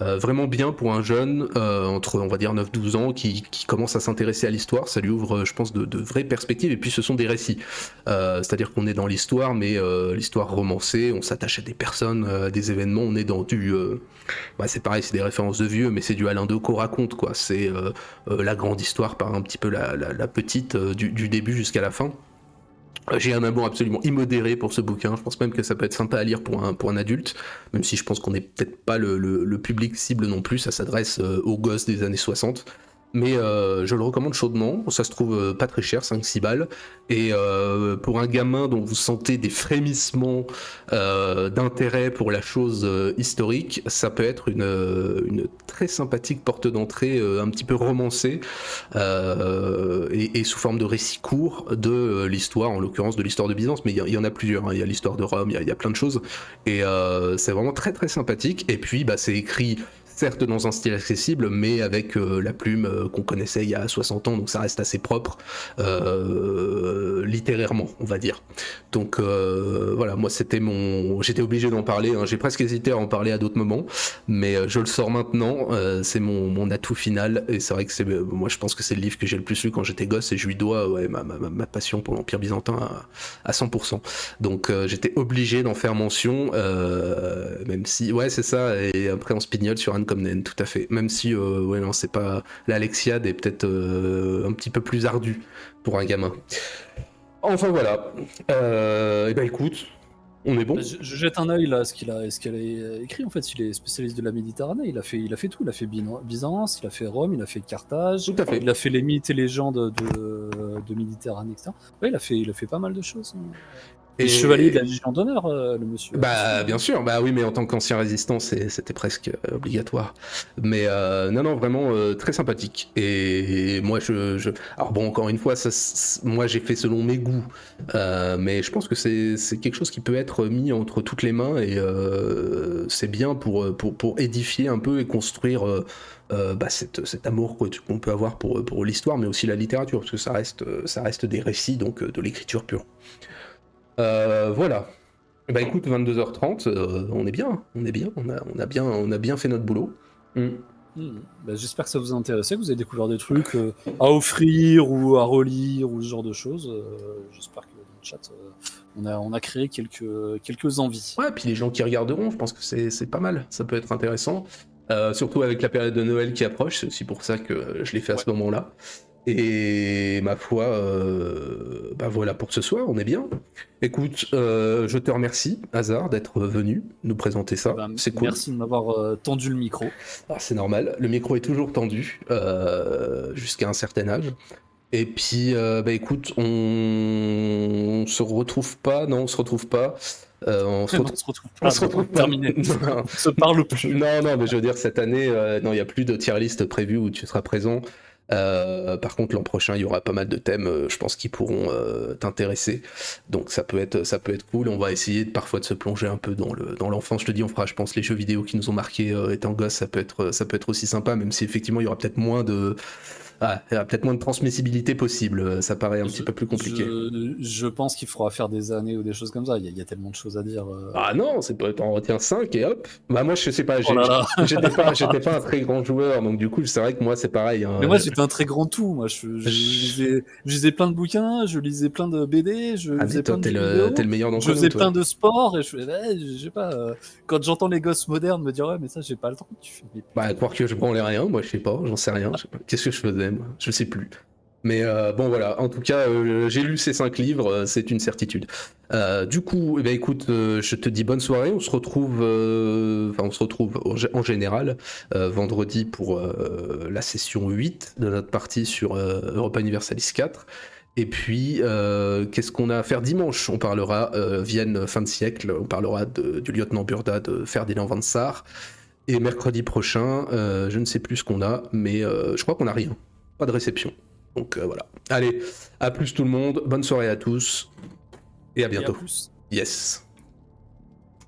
vraiment bien pour un jeune entre, on va dire, 9-12 ans qui commence à s'intéresser à l'histoire. Ça lui ouvre, je pense, de vraies perspectives. Et puis ce sont des récits, c'est-à-dire qu'on est dans l'histoire, mais l'histoire romancée, on s'attache à des personnes, à des événements, on est dans du c'est pareil, c'est des références de vieux, mais c'est du Alain Decaux raconte, quoi. C'est la grande histoire par un petit peu la petite, du début jusqu'à la fin. J'ai un amour absolument immodéré pour ce bouquin. Je pense même que ça peut être sympa à lire pour un adulte, même si je pense qu'on n'est peut-être pas le public cible non plus. Ça s'adresse aux gosses des années 60. Mais je le recommande chaudement. Ça se trouve pas très cher, 5-6 balles. Et pour un gamin dont vous sentez des frémissements d'intérêt pour la chose historique, ça peut être une très sympathique porte d'entrée, un petit peu romancée, et sous forme de récit court de l'histoire, en l'occurrence de l'histoire de Byzance. Mais il y en a plusieurs, hein. Il y a l'histoire de Rome, il y a plein de choses. Et c'est vraiment très très sympathique. Et puis c'est écrit certes dans un style accessible, mais avec la plume qu'on connaissait il y a 60 ans, donc ça reste assez propre, littérairement, on va dire. Donc voilà, moi j'étais obligé d'en parler, hein. J'ai presque hésité à en parler à d'autres moments, mais je le sors maintenant, c'est mon atout final, et c'est vrai que moi je pense que c'est le livre que j'ai le plus lu quand j'étais gosse, et je lui dois ma passion pour l'Empire byzantin à 100%. Donc j'étais obligé d'en faire mention, même si, ouais c'est ça, et après on se pignole sur un bonne comme naine, tout à fait. Même si, ouais, non, c'est pas. L'Alexiade est peut-être un petit peu plus ardue pour un gamin. Enfin voilà. Et ben écoute, on est bon. Je jette un œil là à ce qu'il a écrit en fait. Il est spécialiste de la Méditerranée. Il a fait tout. Il a fait Byzance, il a fait Rome, il a fait Carthage, Tout à fait. il a fait les mythes et légendes de Méditerranée, etc. Ouais, il a fait pas mal de choses. Et chevalier de la Légion d'honneur, le monsieur. Bah bien sûr, bah oui, mais en tant qu'ancien résistant, c'était presque obligatoire. Mais non, non, vraiment très sympathique. Et moi, alors bon, encore une fois, moi j'ai fait selon mes goûts, mais je pense que c'est quelque chose qui peut être mis entre toutes les mains et c'est bien pour édifier un peu et construire cet amour qu'on peut avoir pour l'histoire, mais aussi la littérature, parce que ça reste des récits, donc de l'écriture pure. Voilà. Bah écoute, 22h30, on est bien, on a bien fait notre boulot. Bah, j'espère que ça vous a intéressé, que vous avez découvert des trucs à offrir ou à relire ou ce genre de choses. J'espère que dans le chat, on a créé quelques envies. Ouais, puis les gens qui regarderont, je pense que c'est pas mal, ça peut être intéressant. Surtout avec la période de Noël qui approche, c'est aussi pour ça que je l'ai fait à ce moment-là. Et ma foi, bah voilà pour ce soir, on est bien. Écoute, je te remercie, Hazard, d'être venu nous présenter ça. Bah, C'est cool. Merci de m'avoir tendu le micro. Ah, c'est normal, le micro est toujours tendu jusqu'à un certain âge. Et puis, bah écoute, on se retrouve pas, non, on se retrouve pas. On se retrouve pas. Terminé. On se parle plus. Non, non, mais je veux dire, cette année, non, il n'y a plus de tier list prévu où tu seras présent. Par contre, l'an prochain, il y aura pas mal de thèmes, je pense, qui pourront t'intéresser. Donc ça peut être cool. On va essayer parfois de se plonger un peu dans l'enfance. Je te dis, on fera, je pense, les jeux vidéo qui nous ont marqué étant gosse. Ça peut être aussi sympa, même si effectivement, il y aura peut-être moins de il y a peut-être moins de transmissibilité possible, ça paraît un petit peu plus compliqué. Je pense qu'il faudra faire des années ou des choses comme ça, il y a tellement de choses à dire. Ah non, c'est pas, t'en retiens 5 et hop. Bah moi je sais pas, j'étais pas un très grand joueur, donc du coup c'est vrai que moi c'est pareil. Hein. Mais moi j'étais un très grand tout, moi je lisais plein de bouquins, je lisais plein de BD, je faisais plein de jeux vidéo, t'es le meilleur d'entre je nous, faisais toi. plein de sports, et je sais pas, quand j'entends les gosses modernes me dire ouais mais ça j'ai pas le temps, tu fais, bah croire que je branlais rien, moi je sais pas, j'en sais rien, qu'est-ce que je faisais moi, je sais plus. Mais bon voilà, en tout cas j'ai lu ces 5 livres, c'est une certitude. Du coup, eh ben, écoute, je te dis bonne soirée, on se retrouve en général vendredi pour la session 8 de notre partie sur Europa Universalis 4. Et puis, qu'est-ce qu'on a à faire dimanche? On parlera Vienne fin de siècle, on parlera du lieutenant Burda de Ferdinand van Saar. Et mercredi prochain, je ne sais plus ce qu'on a, mais je crois qu'on n'a rien. Pas de réception. Donc voilà. Allez, à plus tout le monde, bonne soirée à tous, et à bientôt. et à plus. Yes.